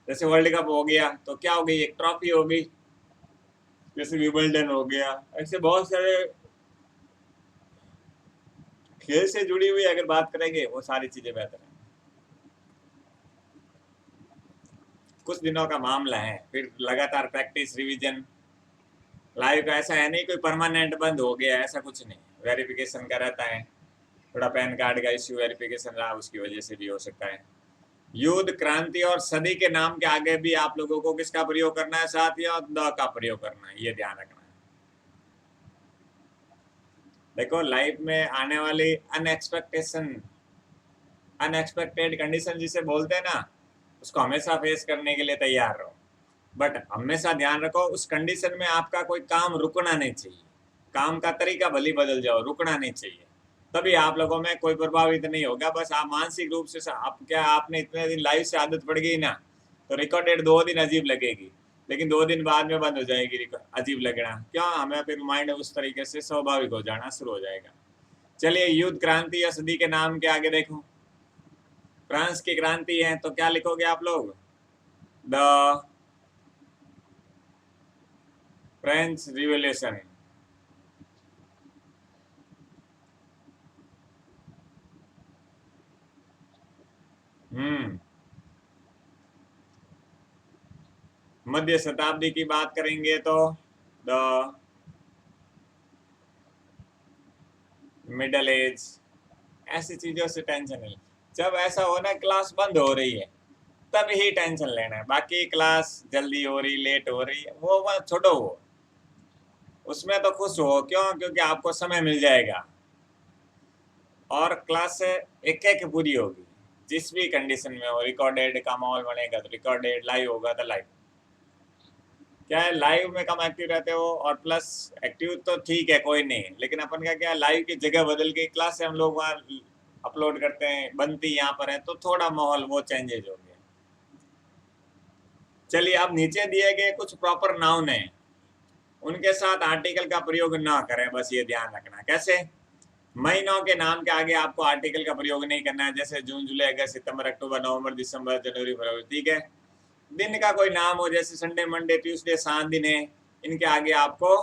जैसे वर्ल्ड कप हो गया तो क्या हो गई, एक ट्रॉफी हो गई। जैसे विंबलडन हो गया, ऐसे बहुत सारे खेल से जुड़ी हुई अगर बात करेंगे वो सारी चीजें बेहतर है। कुछ दिनों का मामला है, फिर लगातार प्रैक्टिस रिवीजन। लाइव का ऐसा है नहीं कोई परमानेंट बंद हो गया, ऐसा कुछ नहीं। वेरिफिकेशन का रहता है, थोड़ा पैन कार्ड का इश्यू वेरिफिकेशन रहा, उसकी वजह से भी हो सकता है। युद्ध, क्रांति और सदी के नाम के आगे भी आप लोगों को किसका प्रयोग करना है साथियों? द का प्रयोग करना है, ये ध्यान रखना है। देखो लाइफ में आने वाली अनएक्सपेक्टेशन, अनएक्सपेक्टेड कंडीशन जिसे बोलते हैं ना, उसको हमेशा फेस करने के लिए तैयार रहो। बट हमेशा ध्यान रखो उस कंडीशन में आपका कोई काम रुकना नहीं चाहिए। काम का तरीका भले बदल जाओ, रुकना नहीं चाहिए। तभी आप लोगों में कोई प्रभावित नहीं होगा। बस आप मानसिक रूप से आप क्या, आपने इतने दिन लाइव से आदत पड़ गई ना, तो रिकॉर्डेड 2 दिन अजीब लगेगी, लेकिन 2 दिन बाद में बंद हो जाएगी अजीब लगना। क्यों? हमें फिर माइंड उस तरीके से स्वाभाविक हो जाना शुरू हो जाएगा। चलिए, युद्ध, क्रांति या सदी के नाम के आगे देखो। फ्रांस की क्रांति है तो क्या लिखोगे आप लोग? The French revolution. हम्म। मध्य शताब्दी की बात करेंगे तो द मिडल एज। ऐसी चीजों से टेंशन नहीं। जब ऐसा हो ना क्लास बंद हो रही है तब ही टेंशन लेना है, बाकी क्लास जल्दी हो रही लेट हो रही है वो मत छोड़ो। वो उसमें तो खुश हो, क्यों? क्योंकि आपको समय मिल जाएगा और क्लास से एक एक पूरी होगी। जिस भी कंडीशन में हो, रिकॉर्डेड का माहौल बनेगा तो रिकॉर्डेड, लाइव होगा तो लाइव। क्या है, लाइव में कम एक्टिव रहते हो, और प्लस एक्टिव तो ठीक है कोई नहीं, लेकिन अपन का क्या, लाइव की जगह बदल गई, क्लास से हम लोग वहाँ अपलोड करते हैं, बनती यहाँ पर है, तो थोड़ा माहौल वो चेंजेज हो गया। चलिए, अब नीचे दिए गए कुछ प्रॉपर नाउन है, उनके साथ आर्टिकल का प्रयोग ना करें, बस ये ध्यान रखना। कैसे? महीनों के नाम के आगे आपको आर्टिकल का प्रयोग नहीं करना है, जैसे जून, जुलाई, अगस्त, सितंबर, अक्टूबर, नवंबर, दिसंबर, जनवरी, फरवरी, ठीक है। दिन का कोई नाम हो, जैसे संडे, मंडे, ट्यूसडे, 7 दिन है, इनके आगे आपको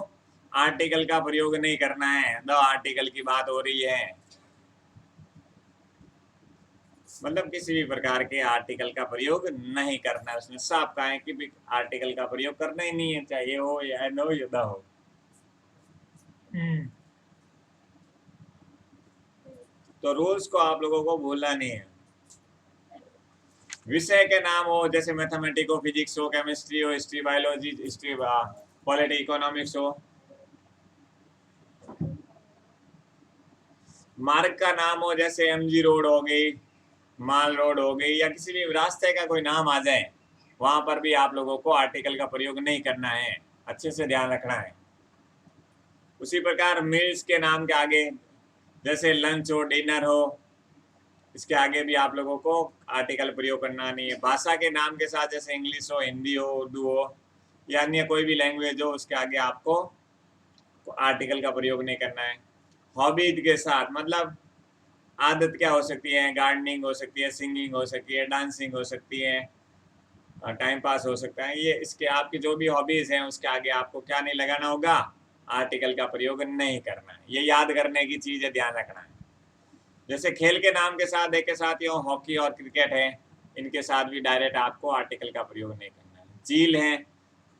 आर्टिकल का प्रयोग नहीं करना है। द आर्टिकल की बात हो रही है, मतलब किसी भी प्रकार के आर्टिकल का प्रयोग नहीं करना है, उसने साफ कहा है कि आर्टिकल का प्रयोग करना ही नहीं है, चाहे हो या नो या ना हो। तो रूल्स को आप लोगों को भूलना नहीं है। विषय के नाम हो, जैसे मैथमेटिक्स हो, फिजिक्स हो, केमिस्ट्री हो, history, biology, history, polity, economics हो। मार्ग का नाम हो, जैसे एमजी रोड हो गई, माल रोड हो गई, या किसी भी रास्ते का कोई नाम आ जाए, वहां पर भी आप लोगों को आर्टिकल का प्रयोग नहीं करना है, अच्छे से ध्यान रखना है। उसी प्रकार मील्स के नाम के आगे, जैसे लंच हो, डिनर हो, इसके आगे भी आप लोगों को आर्टिकल प्रयोग करना नहीं है। भाषा के नाम के साथ, जैसे इंग्लिश हो, हिंदी हो, उर्दू हो, या अन्य कोई भी लैंग्वेज हो, उसके आगे आपको आर्टिकल का प्रयोग नहीं करना है। हॉबीज के साथ, मतलब आदत क्या हो सकती है, गार्डनिंग हो सकती है, सिंगिंग हो सकती है, डांसिंग हो सकती है, टाइम पास हो सकता है, ये इसके आपकी जो भी हॉबीज हैं उसके आगे आपको क्या नहीं लगाना होगा, आर्टिकल का प्रयोग नहीं करना है। ये याद करने की चीज है, ध्यान रखना है। जैसे खेल के नाम के साथ एक के साथ यो हॉकी और क्रिकेट है, इनके साथ भी डायरेक्ट आपको आर्टिकल का प्रयोग नहीं करना है। झील है,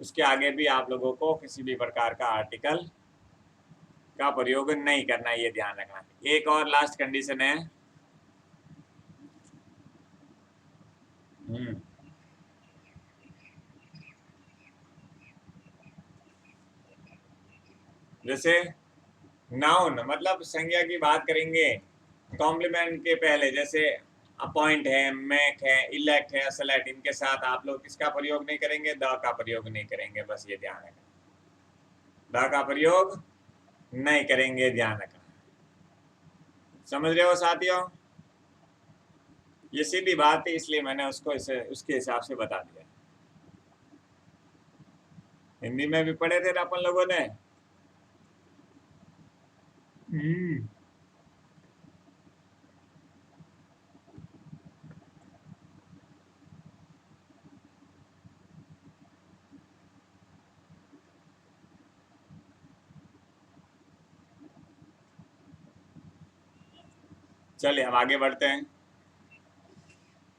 उसके आगे भी आप लोगों को किसी भी प्रकार का आर्टिकल का प्रयोग नहीं करना है, ये ध्यान रखना। एक और लास्ट कंडीशन है। जैसे नाउन, मतलब संज्ञा की बात करेंगे, कॉम्प्लीमेंट के पहले, जैसे अपॉइंट है, मेक है, इलेक्ट है, सेलेक्ट, इनके साथ आप लोग किसका प्रयोग नहीं करेंगे, द का प्रयोग नहीं करेंगे, बस ये ध्यान रखना। द का प्रयोग नहीं करेंगे, ध्यान रखना। समझ रहे हो साथियों? ये सीधी बात है, इसलिए मैंने उसको इसे उसके हिसाब से बता दिया। हिंदी में भी पढ़े थे अपन लोगों ने। चलिए अब आगे बढ़ते हैं,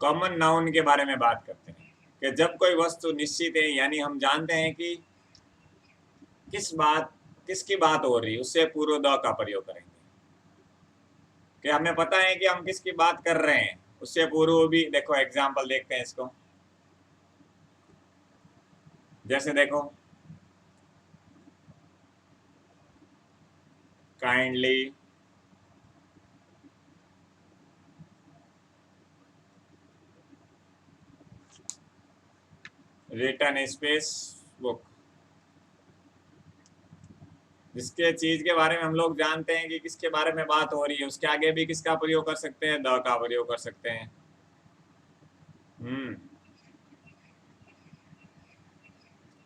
कॉमन नाउन के बारे में बात करते हैं। कि जब कोई वस्तु निश्चित है, यानी हम जानते हैं कि किसकी बात हो रही है, उससे पूर्व द का प्रयोग करेंगे। कि हमें पता है कि हम किसकी बात कर रहे हैं, उससे पूर्व भी देखो, एग्जाम्पल देखते हैं इसको। जैसे देखो, काइंडली, रिटन स्पेस बुक। जिसके चीज के बारे में हम लोग जानते हैं कि किसके बारे में बात हो रही है, उसके आगे भी किसका प्रयोग कर सकते हैं, द का प्रयोग कर सकते हैं। हम्म।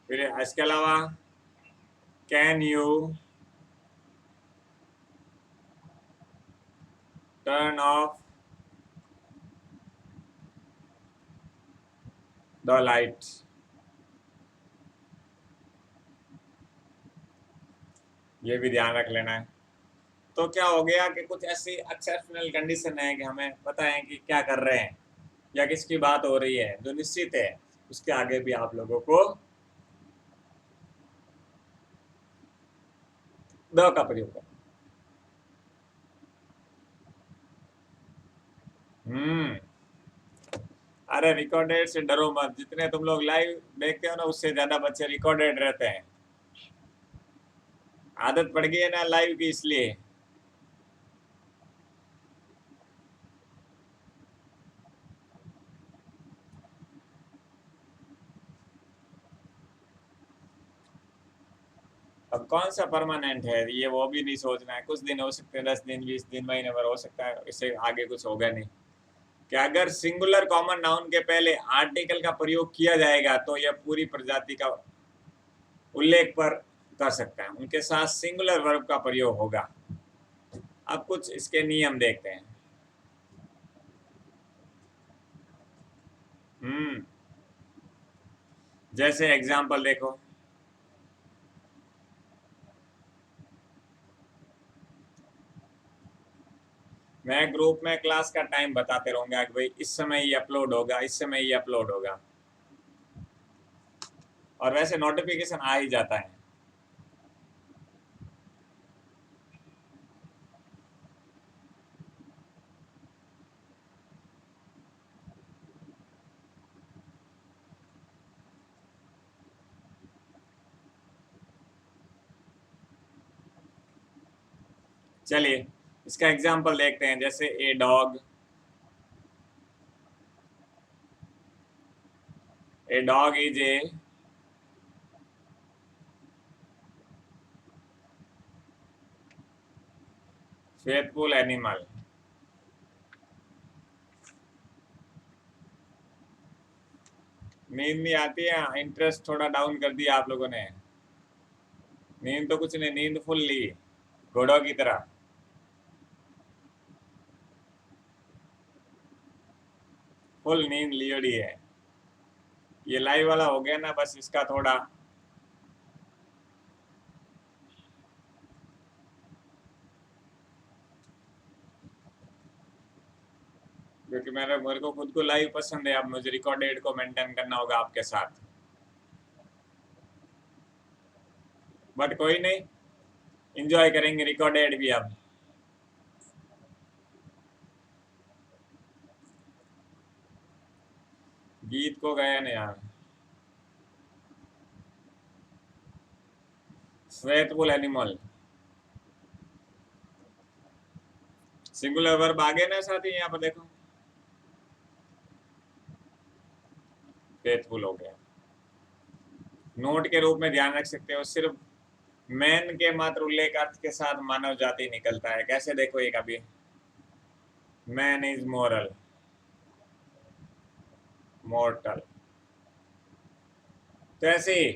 फिर इसके अलावा, can U turn off the light. ये भी ध्यान रख लेना है। तो क्या हो गया कि कुछ ऐसी एक्सेप्शनल कंडीशन है कि हमें पता है कि क्या कर रहे हैं या किसकी बात हो रही है, जो निश्चित है, उसके आगे भी आप लोगों को द का प्रयोग करना। हम्म। अरे रिकॉर्डेड से डरो मत, जितने तुम लोग लाइव देखते हो ना, उससे ज्यादा बच्चे रिकॉर्डेड रहते हैं। आदत पड़ गई है ना लाइव की, इसलिए। अब कौन सा परमानेंट है ये, वो भी नहीं सोचना है। कुछ दिन हो सकते हैं, 10 दिन, 20 दिन, महीने भर हो सकता है, इससे आगे कुछ होगा नहीं। कि अगर सिंगुलर कॉमन नाउन के पहले आर्टिकल का प्रयोग किया जाएगा तो यह पूरी प्रजाति का उल्लेख पर कर सकता है, उनके साथ सिंगुलर वर्ब का प्रयोग होगा। अब कुछ इसके नियम देखते हैं। जैसे एग्जाम्पल देखो, मैं ग्रुप में क्लास का टाइम बताते रहूंगा कि भाई इस समय ये अपलोड होगा, इस समय ये अपलोड होगा, और वैसे नोटिफिकेशन आ ही जाता है। चलिए इसका एग्जाम्पल देखते हैं। जैसे a dog is a faithful animal. नींद नहीं आती है? इंटरेस्ट थोड़ा डाउन कर दिया आप लोगों ने। नींद तो कुछ नहीं, नींद फुल ली घोड़ों की तरह। फुल नींद लियोड़ी है। ये लाइव वाला हो गया ना, बस इसका थोड़ा क्योंकि मेरे को खुद को लाइव पसंद है। अब मुझे रिकॉर्डेड को मेंटेन करना होगा आपके साथ, बट कोई नहीं, एंजॉय करेंगे रिकॉर्डेड भी। अब गीत को गया नहीं यार। फेथफुल एनिमल, सिंगुलर वर्ब आगे ना साथी, यहाँ पर देखो फेथफुल हो गया। नोट के रूप में ध्यान रख सकते हो, सिर्फ मैन के मात्र उल्लेख अर्थ के साथ मानव जाति निकलता है। कैसे देखो, एक अभी मैन इज मोरल, मॉर्टल, तो ऐसे ही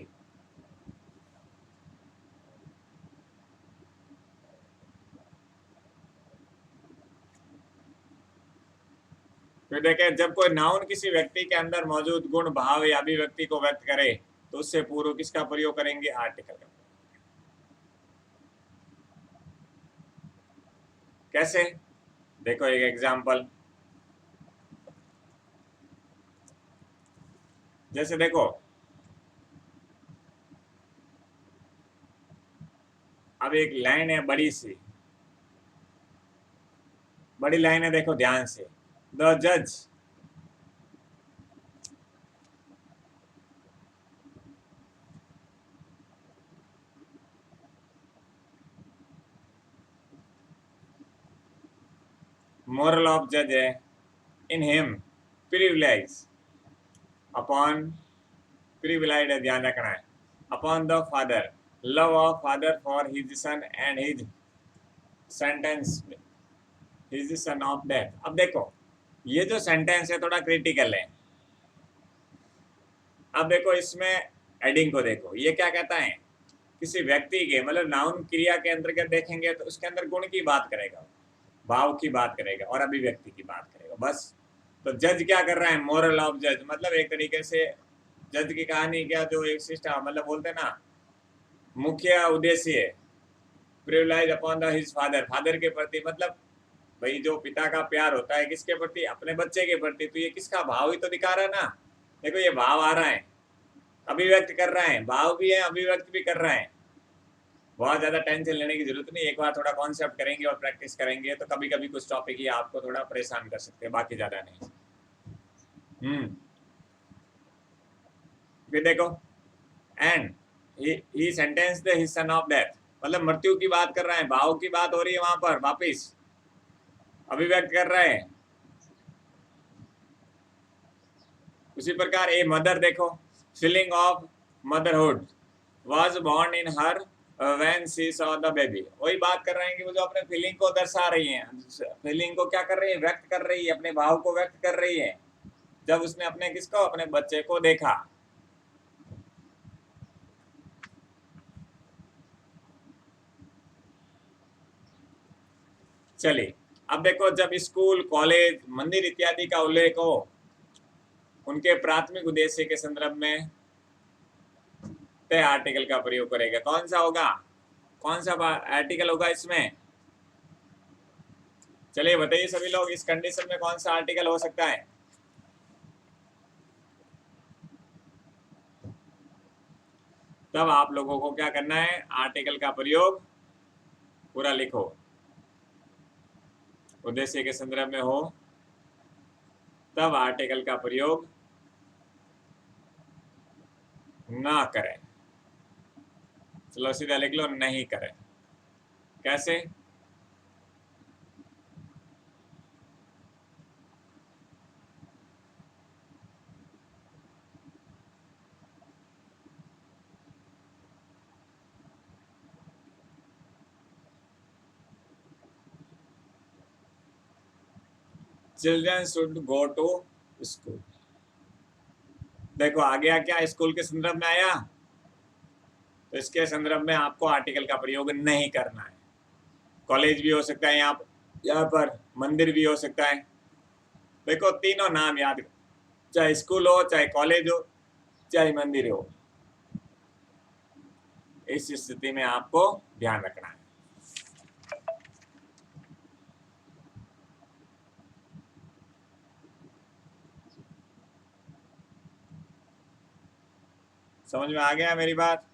फिर देखें, जब कोई नाउन किसी व्यक्ति के अंदर मौजूद गुण, भाव या अभिव्यक्ति को व्यक्त करे तो उससे पूर्व किसका प्रयोग करेंगे? आर्टिकल का। कैसे देखो, एक एग्जांपल। जैसे देखो, अब एक लाइन है बड़ी सी, बड़ी लाइन है, देखो ध्यान से। द जज मोरल ऑफ जज है, in him privilege upon, privilege है, ध्यान रखना है, upon the father, love of father for his son and his sentence, his son of death. अब देखो ये जो सेंटेंस है थोड़ा क्रिटिकल है। अब देखो इसमें एडिंग को देखो, ये क्या कहता है? किसी व्यक्ति के, मतलब नाउन क्रिया के अंतर्गत देखेंगे तो उसके अंदर गुण की बात करेगा, भाव की बात करेगा और अभिव्यक्ति की बात करेगा, बस। तो जज क्या कर रहा है? मोरल ऑफ जज, मतलब एक तरीके से जज की कहानी क्या, जो एक सिस्टम, मतलब बोलते हैं ना, मुख्य उद्देश्य privilege upon the his father, father के प्रति, मतलब भाई जो पिता का प्यार होता है किसके प्रति? अपने बच्चे के प्रति। तो ये किसका भाव ही तो दिखा रहा है ना। देखो ये भाव आ रहा है, अभिव्यक्त कर रहा है, भाव भी है, अभिव्यक्त भी कर रहा है। बहुत ज्यादा टेंशन लेने की जरूरत नहीं, एक बार थोड़ा कॉन्सेप्ट करेंगे और प्रैक्टिस करेंगे तो कभी कभी कुछ टॉपिक ही आपको थोड़ा परेशान कर सकते हैं, बाकी ज्यादा नहीं। फिर देखो, and he sentence the his son of death, मतलब मृत्यु की बात कर रहा है, भाव की बात हो रही है वहां पर, वापिस अभिव्यक्त कर रहा है। उसी प्रकार ए मदर देखो, feeling of motherhood was born in her when she saw the baby, वही बात कर रहे हैं कि वो जो अपने फीलिंग को दर्शा रही हैं, फीलिंग को क्या कर रही है, व्यक्त कर रही है, अपने भाव को व्यक्त कर रही है जब उसने अपने किसको, अपने बच्चे को देखा। चलिए अब देखो, जब स्कूल, कॉलेज, मंदिर इत्यादि का उल्लेख हो उनके प्राथमिक उद्देश्य के संदर्भ में तय आर्टिकल का प्रयोग करेगा। कौन सा होगा, कौन सा आर्टिकल होगा इसमें? चलिए बताइए सभी लोग, इस कंडीशन में कौन सा आर्टिकल हो सकता है? तब आप लोगों को क्या करना है, आर्टिकल का प्रयोग पूरा लिखो, उद्देश्य के संदर्भ में हो तब आर्टिकल का प्रयोग ना करें। चलो सीधा लिख लो, नहीं करें। कैसे? Children should go to school. देखो आ गया क्या, स्कूल के संदर्भ में आया, तो इसके संदर्भ में आपको आर्टिकल का प्रयोग नहीं करना है। कॉलेज भी हो सकता है यहाँ पर मंदिर भी हो सकता है। देखो तीनों नाम याद, चाहे स्कूल हो, चाहे कॉलेज हो, चाहे मंदिर हो, इस स्थिति में आपको ध्यान रखना है। समझ में आ गया मेरी बात?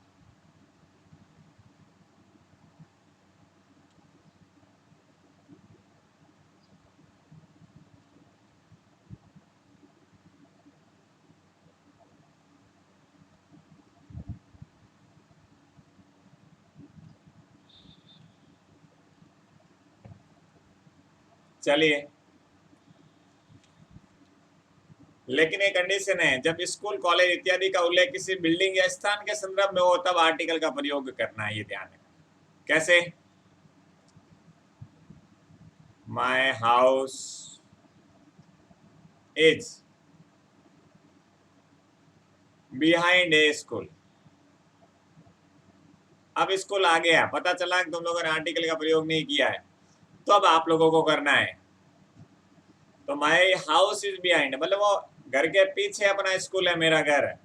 चलिए, लेकिन एक कंडीशन है, जब स्कूल, कॉलेज इत्यादि का उल्लेख किसी बिल्डिंग या स्थान के संदर्भ में हो तब आर्टिकल का प्रयोग करना है, ये ध्यान है। कैसे? My house is behind a school. अब स्कूल आ गया, पता चला कि तुम लोगों ने आर्टिकल का प्रयोग नहीं किया है, तो अब आप लोगों को करना है। तो माय हाउस इज बिहाइंड मतलब वो घर के पीछे अपना स्कूल है, मेरा घर है,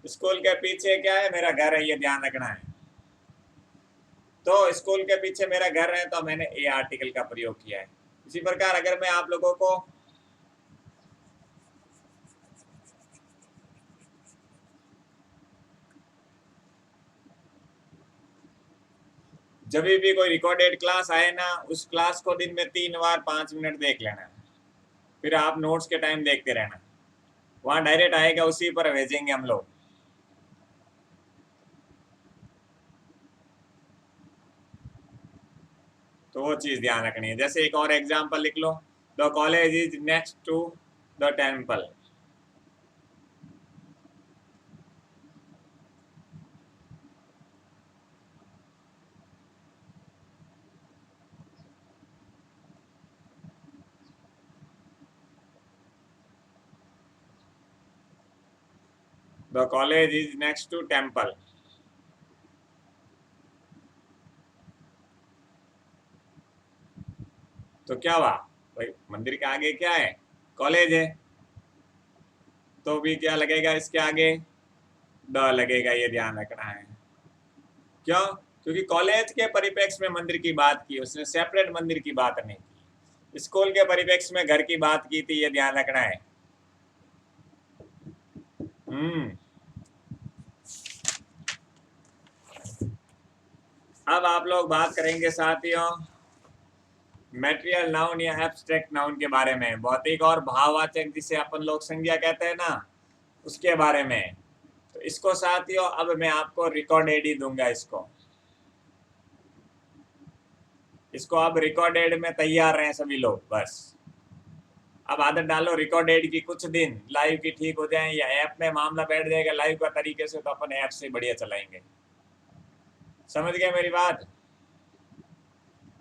स्कूल के पीछे क्या है, मेरा घर है, ये ध्यान रखना है। तो स्कूल के पीछे मेरा घर है, तो मैंने ए आर्टिकल का प्रयोग किया है। इसी प्रकार अगर मैं आप लोगों को जब भी कोई रिकॉर्डेड क्लास आए ना, उस क्लास को दिन में 3 बार 5 मिनट देख लेना, फिर आप नोट्स के टाइम देखते रहना, वहां डायरेक्ट आएगा, उसी पर भेजेंगे हम लोग। तो वो चीज ध्यान रखनी है। जैसे एक और एग्जांपल लिख लो, the college is next to the temple. The college is next to temple. तो क्या हुआ भाई, मंदिर के आगे क्या है, कॉलेज है, तो भी क्या लगेगा इसके आगे, द लगेगा, ये ध्यान रखना है। क्यों? क्योंकि कॉलेज के परिप्रेक्ष्य में मंदिर की बात की, उसने सेपरेट मंदिर की बात नहीं की। स्कूल के परिप्रेक्ष्य में घर की बात की थी, ये ध्यान रखना है। अब आप लोग बात करेंगे साथियों मेटेरियल नाउन या एब्स्ट्रैक्ट नाउन के बारे में, भौतिक और भाववाचक जिसे अपन लोग संज्ञा कहते हैं ना, उसके बारे में। तो इसको साथियों अब मैं आपको रिकॉर्डेड ही दूंगा, इसको अब रिकॉर्डेड में तैयार रहे सभी लोग। बस अब आदत डालो रिकॉर्डेड की, कुछ दिन लाइव की ठीक हो जाए, या ऐप में मामला बैठ जाएगा लाइव का तरीके से, तो अपन ऐप से बढ़िया चलाएंगे। समझ गए मेरी बात?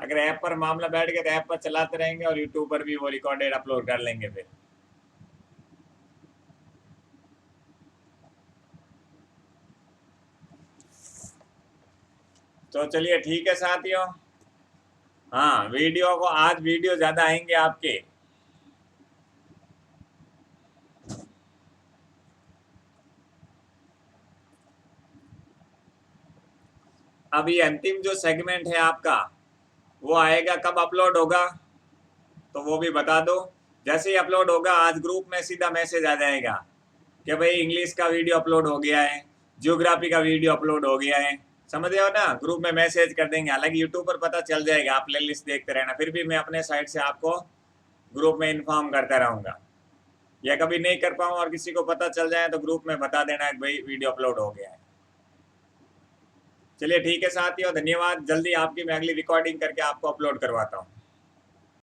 अगर ऐप पर मामला बैठ गया तो ऐप पर चलाते रहेंगे और यूट्यूब पर भी वो रिकॉर्डेड अपलोड कर लेंगे फिर। तो चलिए ठीक है साथियों। हाँ, वीडियो को आज वीडियो ज्यादा आएंगे आपके। अभी अंतिम जो सेगमेंट है आपका वो आएगा, कब अपलोड होगा तो वो भी बता दो। जैसे ही अपलोड होगा आज ग्रुप में सीधा मैसेज आ जाएगा कि भाई इंग्लिश का वीडियो अपलोड हो गया है, ज्योग्राफी का वीडियो अपलोड हो गया है। समझ रहे हो ना? ग्रुप में मैसेज कर देंगे। हालांकि यूट्यूब पर पता चल जाएगा, आप प्ले लिस्ट देखते रहना, फिर भी मैं अपने साइड से आपको ग्रुप में इन्फॉर्म करता रहूँगा। या कभी नहीं कर पाऊँ और किसी को पता चल जाए तो ग्रुप में बता देना कि भाई वीडियो अपलोड हो गया है। चलिए ठीक है साथियों, धन्यवाद। जल्दी आपकी मैं अगली रिकॉर्डिंग करके आपको अपलोड करवाता हूँ।